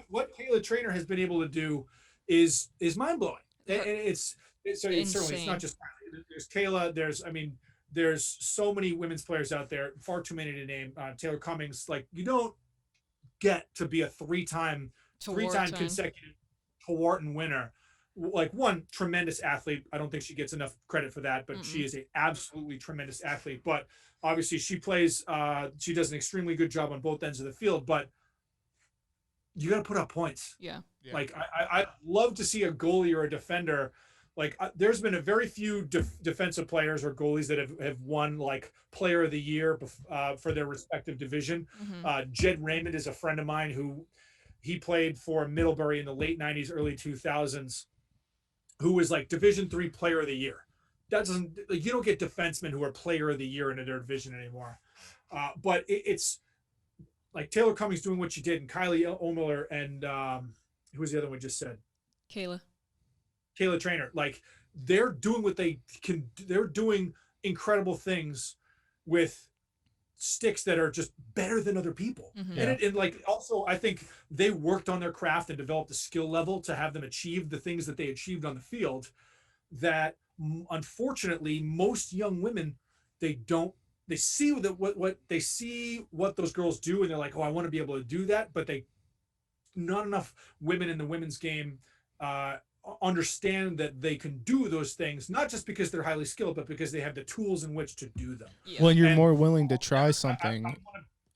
What Kayla Trainer has been able to do is mind blowing, and it's certainly it's not just. There's Kayla. There's so many women's players out there. Far too many to name. Taylor Cummings. Like, you don't get to be a three-time consecutive Tewarton winner like one tremendous athlete. I don't think she gets enough credit for that, but she is a absolutely tremendous athlete. But obviously she plays, she does an extremely good job on both ends of the field, but you got to put up points. Yeah. Like I love to see a goalie or a defender. Like there's been a very few defensive players or goalies that have won like player of the year for their respective division. Jed Raymond is a friend of mine who he played for Middlebury in the late 90s, early 2000s, who was like Division III player of the year. That doesn't, like, you don't get defensemen who are player of the year in their division anymore. But it's like Taylor Cummings doing what she did, and Kylie Oemler, and who was the other one we just said? Kayla Trainer. Like they're doing what they can. They're doing incredible things with sticks that are just better than other people. And like also I think they worked on their craft and developed a skill level to have them achieve the things that they achieved on the field that unfortunately most young women, they see what they see what those girls do, and they're like, oh, I want to be able to do that, but not enough women in the women's game understand that they can do those things, not just because they're highly skilled, but because they have the tools in which to do them. Well, and you're more willing to try something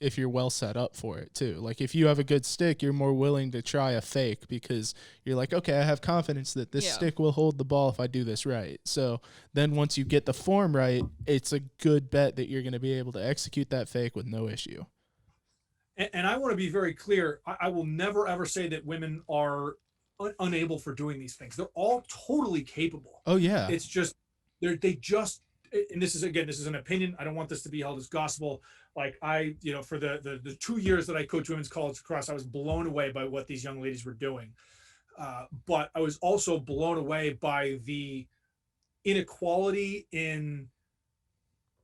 if you're well set up for it too. Like if you have a good stick, you're more willing to try a fake because you're like, okay, I have confidence that this stick will hold the ball if I do this right. So then once you get the form right, it's a good bet that you're going to be able to execute that fake with no issue. And I want to be very clear. I will never, ever say that women are unable for doing these things. They're all totally capable. Oh yeah. It's just, and this is an opinion. I don't want this to be held as gospel. Like for the 2 years that I coached women's college lacrosse, I was blown away by what these young ladies were doing. But I was also blown away by the inequality in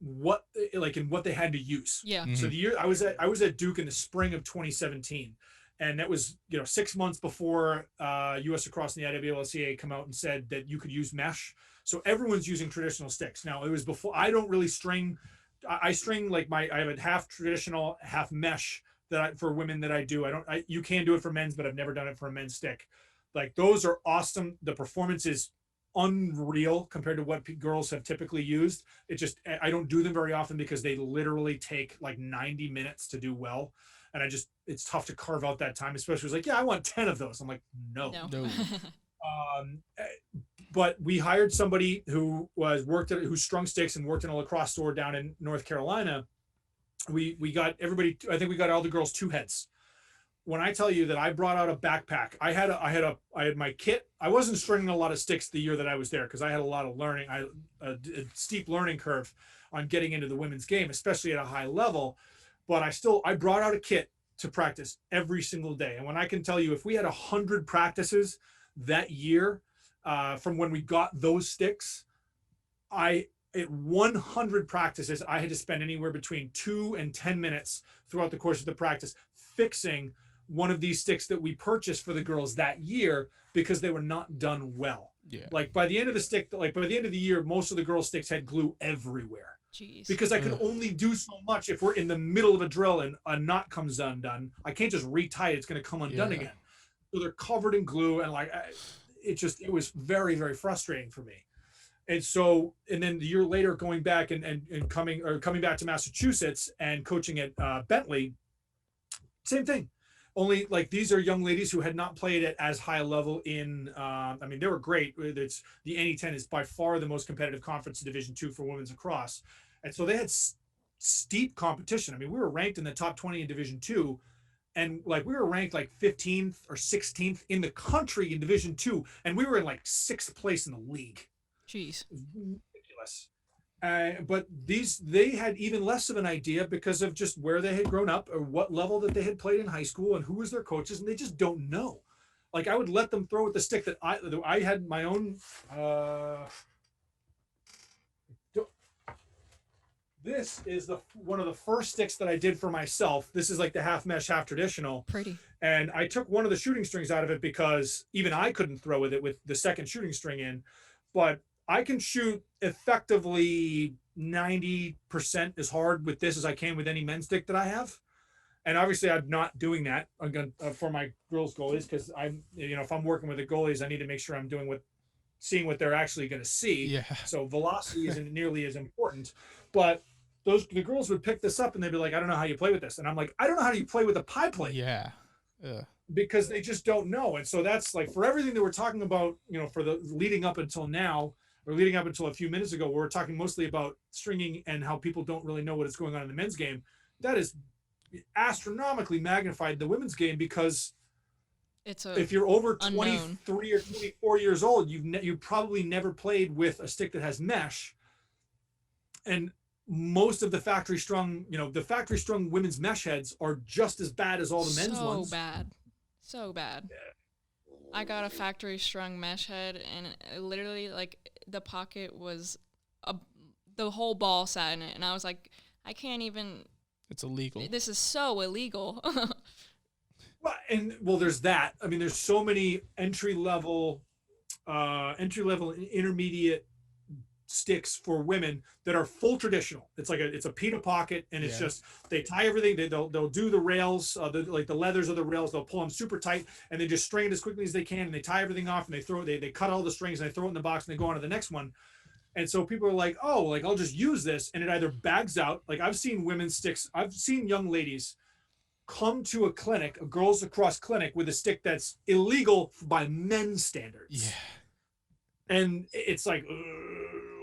what they had to use. Yeah. So the year I was at Duke in the spring of 2017, and that was 6 months before US Lacrosse and the IWLCA come out and said that you could use mesh. So everyone's using traditional sticks. Now it was before. I don't really string. I string like I have a half traditional, half mesh for women that I do. You can do it for men's, but I've never done it for a men's stick. Like those are awesome. The performance is unreal compared to what girls have typically used. I don't do them very often because they literally take like 90 minutes to do well. And it's tough to carve out that time, especially it's like, yeah, I want 10 of those. I'm like, no. But we hired somebody who who strung sticks and worked in a lacrosse store down in North Carolina. We got everybody. I think we got all the girls 2 heads. When I tell you that I brought out a backpack, I had my kit. I wasn't stringing a lot of sticks the year that I was there because I had a lot of learning, a steep learning curve on getting into the women's game, especially at a high level. But I brought out a kit to practice every single day. And when I can tell you, if we had 100 practices that year, from when we got those sticks, at 100 practices, I had to spend anywhere between 2 and 10 minutes throughout the course of the practice fixing one of these sticks that we purchased for the girls that year because they were not done well. Yeah. Like by the end of the year, most of the girls' sticks had glue everywhere. Jeez. Because I can only do so much if we're in the middle of a drill and a knot comes undone. I can't just retie it. It's going to come undone again. So they're covered in glue, and it was very, very frustrating for me. And so, and then the year later, going back and coming back to Massachusetts and coaching at Bentley, same thing. Only like these are young ladies who had not played at as high a level in. They were great. The NE10 is by far the most competitive conference in Division II for women's lacrosse, and so they had steep competition. I mean, we were ranked in the top 20 in Division II, and like we were ranked like 15th or 16th in the country in Division II, and we were in like 6th place in the league. Jeez. Ridiculous. But they had even less of an idea because of just where they had grown up or what level that they had played in high school and who was their coaches, and they just don't know. Like I would let them throw with the stick that I had my own. This is one of the first sticks that I did for myself. This is like the half mesh, half traditional. Pretty. And I took one of the shooting strings out of it because even I couldn't throw with it with the second shooting string in, but I can shoot effectively 90% as hard with this as I can with any men's stick that I have. And obviously I'm not doing that for my girls goalies, because I'm, if I'm working with the goalies, I need to make sure I'm seeing what they're actually going to see. Yeah. So velocity isn't nearly as important, but the girls would pick this up and they'd be like, I don't know how you play with this. And I'm like, I don't know how you play with a pie plate. Yeah. Because they just don't know. And so that's like, for everything that we're talking about, for the leading up until now, or leading up until a few minutes ago, we're talking mostly about stringing and how people don't really know what is going on in the men's game. That is astronomically magnified in the women's game, because if you're over 23 or 24 years old, you've probably never played with a stick that has mesh. And most of the factory strung women's mesh heads are just as bad as all the men's ones. So bad. I got a factory strung mesh head, and literally, like, the pocket was the whole ball sat in it, and I was like, I can't even. It's illegal. This is so illegal. Well, there's that. I mean, there's so many entry level and intermediate sticks for women that are full traditional. It's a pita pocket, and it's just, they tie everything. They'll do the rails, like the leathers of the rails. They'll pull them super tight, and they just string it as quickly as they can, and they tie everything off, and they cut all the strings, and they throw it in the box, and they go on to the next one. And so people are like, oh, like, I'll just use this, and it either bags out. Like, I've seen women's sticks. I've seen young ladies come to a clinic, a girls lacrosse clinic, with a stick that's illegal by men's standards. Yeah. And it's like,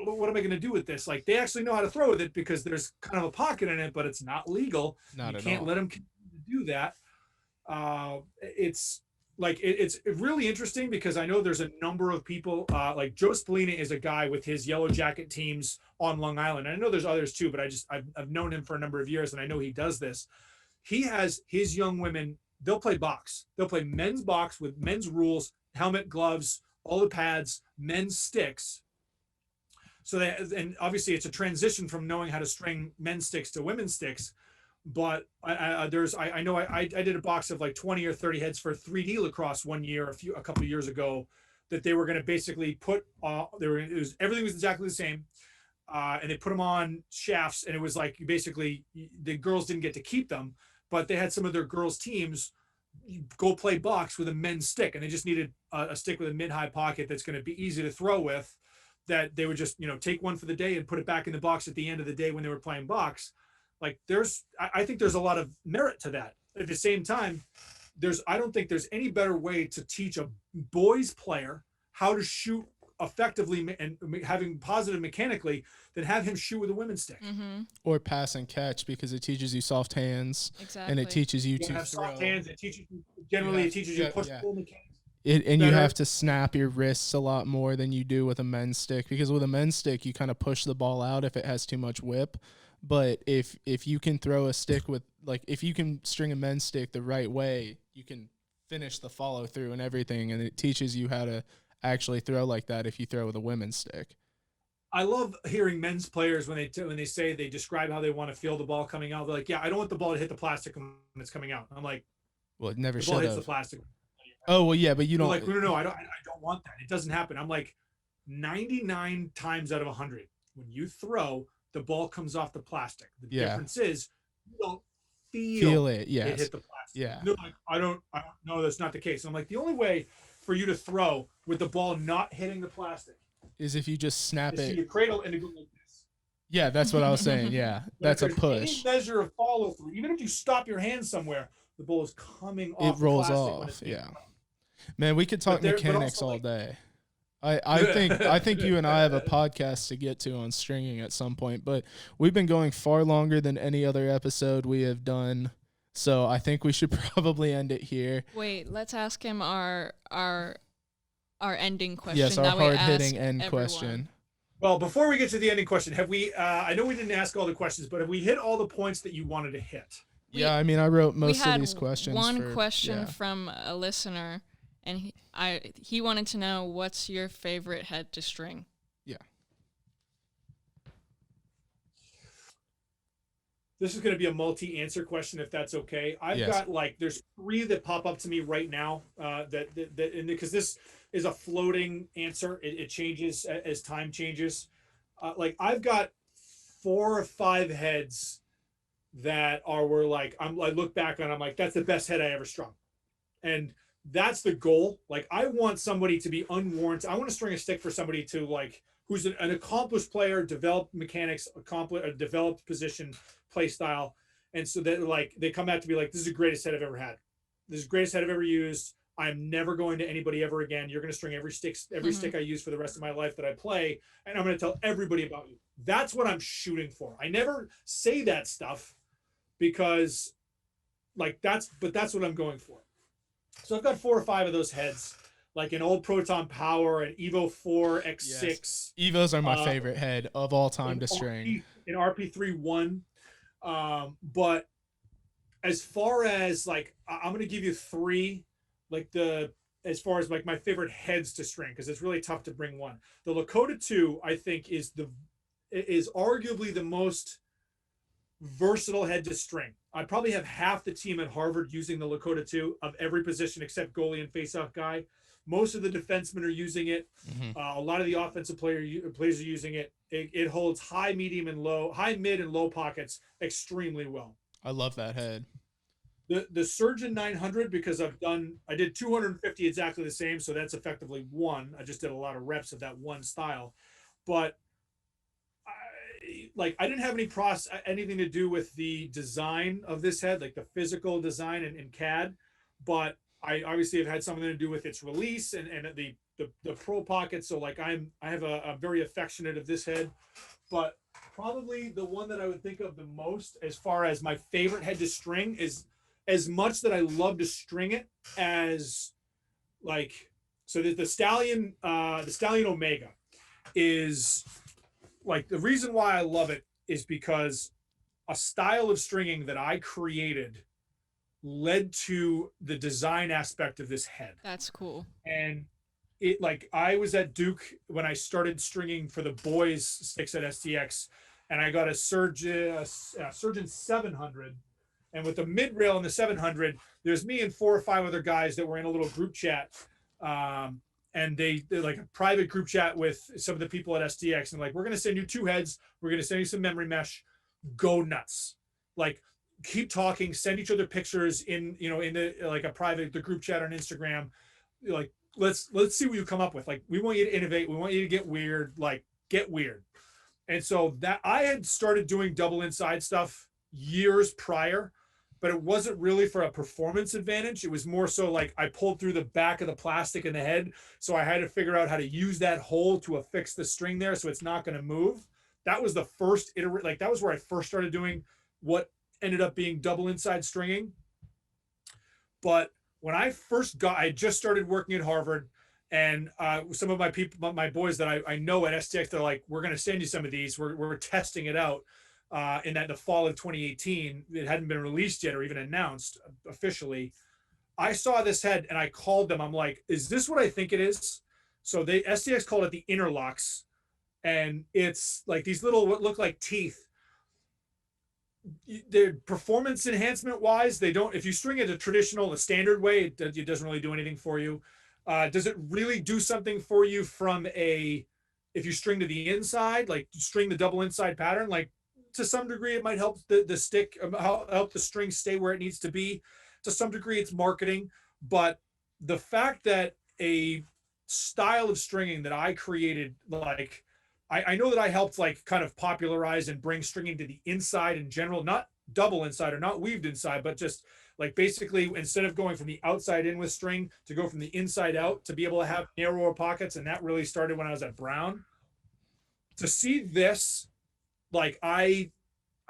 what am I going to do with this? Like, they actually know how to throw with it because there's kind of a pocket in it, but it's not legal. Not you can't let them do that. It's really interesting, because I know there's a number of people, like Joe Spallina is a guy with his Yellow Jacket teams on Long Island. And I know there's others too, but I've known him for a number of years, and I know he does this. He has his young women, they'll play box. They'll play men's box with men's rules, helmet, gloves, all the pads, men's sticks. So and obviously it's a transition from knowing how to string men's sticks to women's sticks. But I know I did a box of like 20 or 30 heads for 3D lacrosse one year, a couple of years ago, that they were going to basically put everything was exactly the same. And they put them on shafts, and it was like, basically the girls didn't get to keep them, but they had some of their girls teams go play box with a men's stick, and they just needed a stick with a mid-high pocket that's going to be easy to throw with, that they would just, take one for the day and put it back in the box at the end of the day when they were playing box. Like, I think there's a lot of merit to that. At the same time, I don't think there's any better way to teach a boys player how to shoot effectively and having positive mechanically than have him shoot with a women's stick. Mm-hmm. Or pass and catch, because it teaches you soft hands. Exactly. And it teaches you to throw. Soft hands. It teaches you push pull mechanics. And you have to snap your wrists a lot more than you do with a men's stick, because with a men's stick you kind of push the ball out if it has too much whip. But if you can throw a stick with, like, if you can string a men's stick the right way, you can finish the follow through and everything, and it teaches you how to actually throw like that if you throw with a women's stick. I love hearing men's players when they describe how they want to feel the ball coming out. They're like, yeah, I don't want the ball to hit the plastic when it's coming out. I'm like, well, it never should have. The ball hits the plastic. Oh, well, yeah, but you don't. Like, no, I don't want that. It doesn't happen. I'm like, 99 times out of 100, when you throw, the ball comes off the plastic. The difference is you don't feel it. Yes. It hit the plastic. Yeah. No, like, I don't know. That's not the case. I'm like, the only way for you to throw with the ball not hitting the plastic is if you just snap it. You cradle and it goes like this. Yeah, that's what I was saying. Yeah, that's a push. Any measure of follow through, even if you stop your hand somewhere, the ball is coming off. It rolls off. Yeah. Man, we could talk mechanics all day. I think you and I have a podcast to get to on stringing at some point, but we've been going far longer than any other episode we have done, so I think we should probably end it here. Wait, let's ask him our ending question. Yes, our hard-hitting end everyone. Question. Well, before we get to the ending question, have we? I know we didn't ask all the questions, but have we hit all the points that you wanted to hit? Yeah, I mean, I wrote most of these questions. One question from a listener. And he wanted to know, what's your favorite head to string? Yeah. This is going to be a multi-answer question, if that's okay. I've got there's 3 that pop up to me right now because this is a floating answer. It changes as time changes. I've got 4 or 5 heads that were like, I look back on, I'm like, that's the best head I ever strung. And that's the goal. Like, I want somebody to be unwarranted. I want to string a stick for somebody to like, who's an accomplished player, developed mechanics, developed position, play style. And so that like, they come out to be like, this is the greatest head I've ever had. This is the greatest head I've ever used. I'm never going to anybody ever again. You're going to string every stick I use for the rest of my life that I play. And I'm going to tell everybody about you. That's what I'm shooting for. I never say that stuff because like that's what I'm going for. So I've got 4 or 5 of those heads, like an old Proton Power, an Evo 4 X6. Yes. Evos are my favorite head of all time to string. An RP3-1. But as far as like, I'm going to give you 3, like as far as like my favorite heads to string, because it's really tough to bring one. The Lakota 2, I think, is arguably the most versatile head to string. I probably have half the team at Harvard using the Lakota 2 of every position except goalie and faceoff guy. Most of the defensemen are using it. A lot of the offensive players are using it. It holds high, medium, and low, high, mid, and low pockets extremely well. I love that head. The Surgeon 900, because I did 250 exactly the same, so that's effectively 1. I just did a lot of reps of that one style, but I didn't have anything to do with the design of this head, like the physical design in CAD, but I obviously have had something to do with its release and the pro pocket. So like I have a very affectionate of this head, but probably the one that I would think of the most as far as my favorite head to string is, as much that I love to string it as like, so the Stallion Omega is like, the reason why I love it is because a style of stringing that I created led to the design aspect of this head. That's cool. And it, like, I was at Duke when I started stringing for the boys sticks at STX, and I got a Surgeon 700. And with the mid rail in the 700, there's me and 4 or 5 other guys that were in a little group chat. And they're like a private group chat with some of the people at STX, and like, we're going to send you 2 heads. We're going to send you some memory mesh. Go nuts. Like, keep talking, send each other pictures in the like a private, the group chat on Instagram. Like, let's see what you come up with. Like, we want you to innovate. We want you to get weird, like get weird. And so that I had started doing double inside stuff years prior, but it wasn't really for a performance advantage. It was more so like I pulled through the back of the plastic in the head. So I had to figure out how to use that hole to affix the string there so it's not going to move. That was the first like that was where I first started doing what ended up being double inside stringing. But when I just started working at Harvard, and some of my boys that I know at STX, they're like, we're going to send you some of these. We're testing it out. In the fall of 2018, it hadn't been released yet or even announced officially. I saw this head and I called them. I'm like, is this what I think it is? So STX called it the interlocks, and it's like these little, what look like teeth. They're performance enhancement wise, they don't, if you string it a standard way, it doesn't really do anything for you. Does it really do something for you if you string to the inside, like string the double inside pattern? Like, to some degree, it might help the stick, help the string stay where it needs to be. To some degree, it's marketing. But the fact that a style of stringing that I created, like, I know that I helped like kind of popularize and bring stringing to the inside in general, not double inside or not weaved inside, but just like basically instead of going from the outside in with string to go from the inside out to be able to have narrower pockets. And that really started when I was at Brown. To see this, like I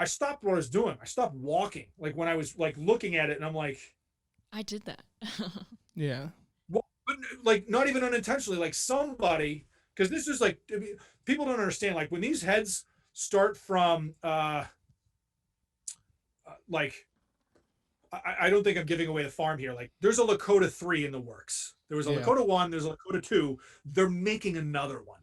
stopped what I was doing. I stopped walking. Like when I was like looking at it and I'm like, I did that. Yeah. Well, but like not even unintentionally, like somebody, because this is like, people don't understand, like when these heads start from like, I don't think I'm giving away the farm here. Like there's a Lakota 3 in the works. There was a Lakota 1, there's a Lakota 2. They're making another one.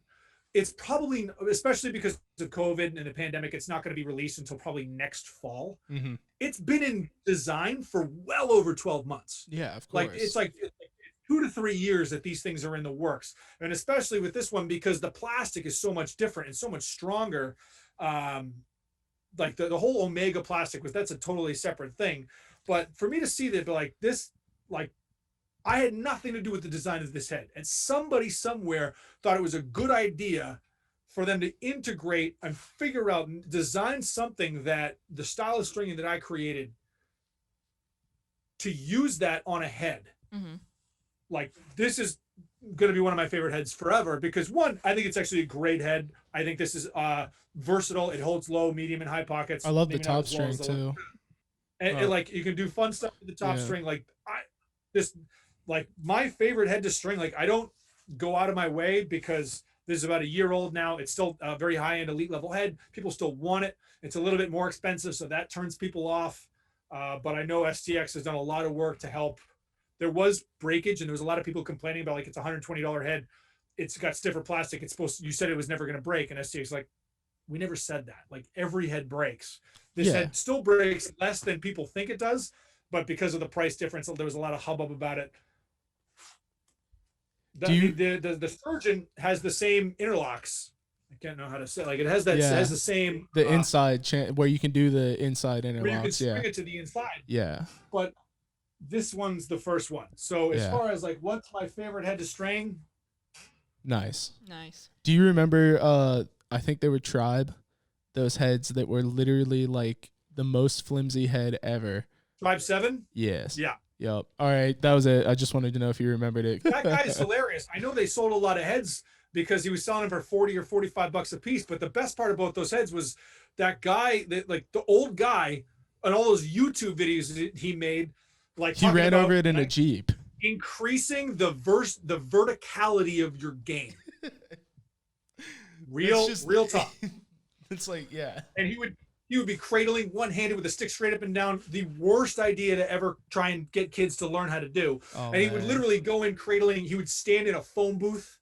It's probably, especially because of COVID and the pandemic, it's not going to be released until probably next fall. Mm-hmm. It's been in design for well over 12 months. Yeah, of course. Like it's like 2 to 3 years that these things are in the works. And especially with this one, because the plastic is so much different and so much stronger. like the whole Omega plastic that's a totally separate thing. But for me to see that, like this, like I had nothing to do with the design of this head, and somebody somewhere thought it was a good idea for them to integrate and figure out and design something that the style of stringing that I created to use that on a head. Mm-hmm. Like this is going to be one of my favorite heads forever because one, I think it's actually a great head. I think this is versatile. It holds low, medium, and high pockets. I love the top string too. And like you can do fun stuff with the top string. Like like my favorite head to string. Like I don't go out of my way because this is about a year old now. It's still a very high end elite level head. People still want it. It's a little bit more expensive, so that turns people off. But I know STX has done a lot of work to help. There was breakage, and there was a lot of people complaining about like it's a $120 head. It's got stiffer plastic. It's supposed to, you said it was never going to break, and STX like, we never said that. Like every head breaks. This head still breaks less than people think it does, but because of the price difference, there was a lot of hubbub about it. The Surgeon has the same interlocks. I can't know how to say it. Like it has that has the same inside where you can do the inside interlocks. Where you can string it to the inside. Yeah. But this one's the first one. So as far as like what's my favorite head to string? Nice. Do you remember I think they were Tribe, those heads that were literally like the most flimsy head ever. Tribe 7? Yes. Yeah. Yep. All right. That was it. I just wanted to know if you remembered it. That guy is hilarious. I know they sold a lot of heads because he was selling them for 40 or 45 bucks a piece. But the best part about those heads was that guy, that like the old guy, and all those YouTube videos that he made, like he ran over it in a Jeep, increasing the verticality of your game. Real talk. It's like, yeah. And he would be cradling one-handed with a stick straight up and down. The worst idea to ever try and get kids to learn how to do. And he would literally go in cradling. He would stand in a phone booth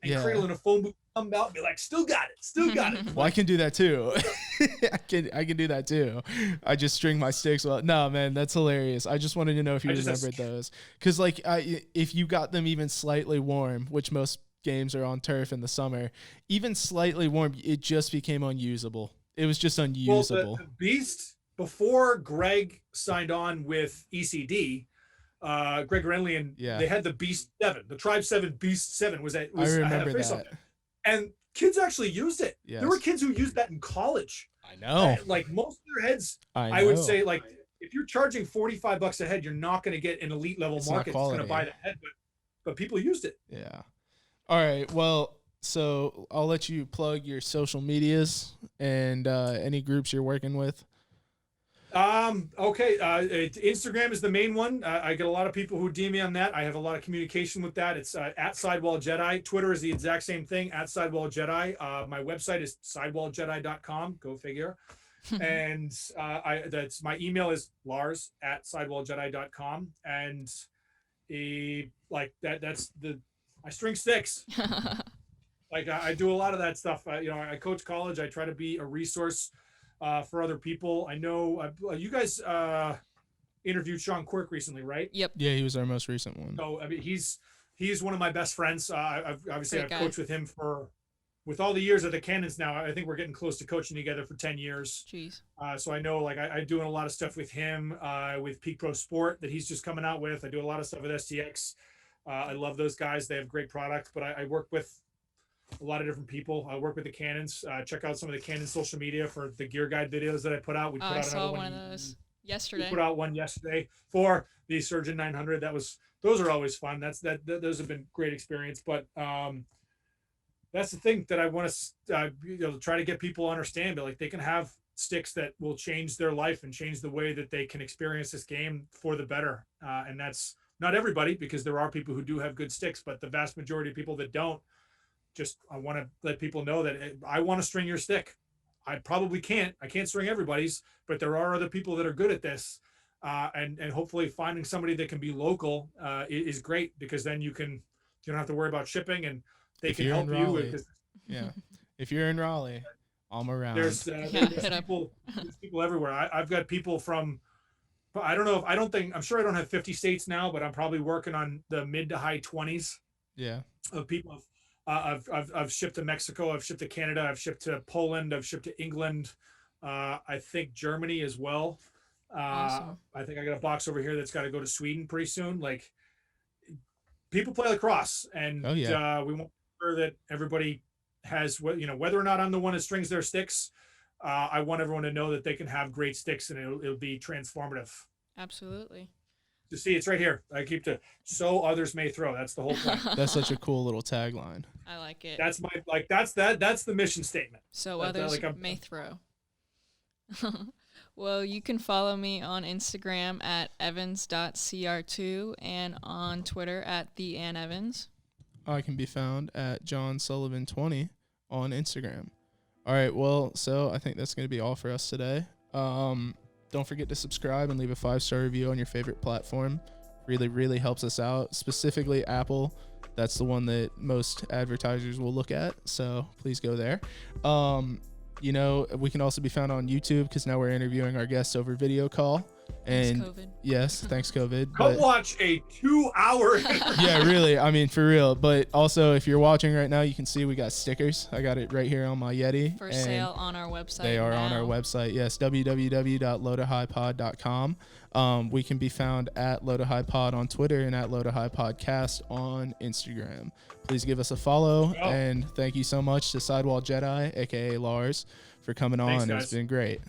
and cradle in a phone booth, come out and be like, still got it. Well, I can do that too. I can do that too. I just string my sticks. Well, no, man, that's hilarious. I just wanted to know if you remembered those. Because like if you got them even slightly warm, which most games are on turf in the summer, even slightly warm, it just became unusable. It was just unusable. Well, the Beast, before Greg signed on with ECD, Greg Renlian, they had the Beast 7. The Tribe 7 Beast 7 I remember that. And kids actually used it. Yes. There were kids who used that in college. I know. Like most of their heads, I would say, like, if you're charging $45 a head, you're not going to get an elite level market that's going to buy the head, but people used it. Yeah. All right. Well, so I'll let you plug your social medias and any groups you're working with. Okay. Instagram is the main one. I get a lot of people who DM me on that. I have a lot of communication with that. It's at Sidewall Jedi. Twitter is the exact same thing, at Sidewall Jedi. My website is sidewalljedi.com. Go figure. And that's my email is lars@sidewalljedi.com. And I string sticks. Like I do a lot of that stuff. I coach college. I try to be a resource for other people. I know you guys interviewed Sean Quirk recently, right? Yep. Yeah, he was our most recent one. So I mean, he's one of my best friends. I've coached with him with all the years of the Cannons now. I think we're getting close to coaching together for 10 years. Jeez. So I know, like, I doing a lot of stuff with him, with Peak Pro Sport that he's just coming out with. I do a lot of stuff with STX. I love those guys. They have great products, but I work with a lot of different people. I work with the Cannons. Check out some of the Canon social media for the gear guide videos that I put out. I saw one of those yesterday. We put out one yesterday for the Surgeon 900. Those are always fun. Those have been great experience. But that's the thing that I want to try to get people to understand. But like they can have sticks that will change their life and change the way that they can experience this game for the better. And that's not everybody, because there are people who do have good sticks, but the vast majority of people that don't. I want to let people know that I want to string your stick. I probably can't. I can't string everybody's, but there are other people that are good at this. And hopefully finding somebody that can be local is great, because then you don't have to worry about shipping, and they can help you. Yeah. If you're in Raleigh, I'm around. There's people everywhere. I've got people from, I'm sure I don't have 50 states now, but I'm probably working on the mid to high 20s. Yeah. Of people. I've shipped to Mexico. I've shipped to Canada. I've shipped to Poland. I've shipped to England. I think Germany as well. Awesome. I think I got a box over here that's got to go to Sweden pretty soon. Like, people play lacrosse, and Oh, yeah. we want to make sure that everybody has what, whether or not I'm the one that strings their sticks. I want everyone to know that they can have great sticks, and it'll be transformative. Absolutely. To see, it's right here. I keep to so others may throw. That's the whole point. That's such a cool little tagline. I like it. That's my that's the mission statement. So others may throw. Well, you can follow me on Instagram at evans.cr2 and on Twitter at @theAnEvans. I can be found at John Sullivan 20 on Instagram. All right, well, so I think that's going to be all for us today. Don't forget to subscribe and leave a 5-star review on your favorite platform. Really, really helps us out. Specifically, Apple. That's the one that most advertisers will look at, so please go there. We can also be found on YouTube because now we're interviewing our guests over video call. And Thanks, COVID. yes, thanks COVID. Come watch a 2-hour Yeah, really. I mean, for real. But also, if you're watching right now, you can see we got stickers. I got it right here on my Yeti. For sale on our website. They are on our website. Yes, www.lodahighpod.com. We can be found at LodaHighPod on Twitter and at LodaHighPodcast on Instagram. Please give us a follow. And thank you so much to Sidewall Jedi, a.k.a. Lars, for coming on. Thanks, guys. It's been great.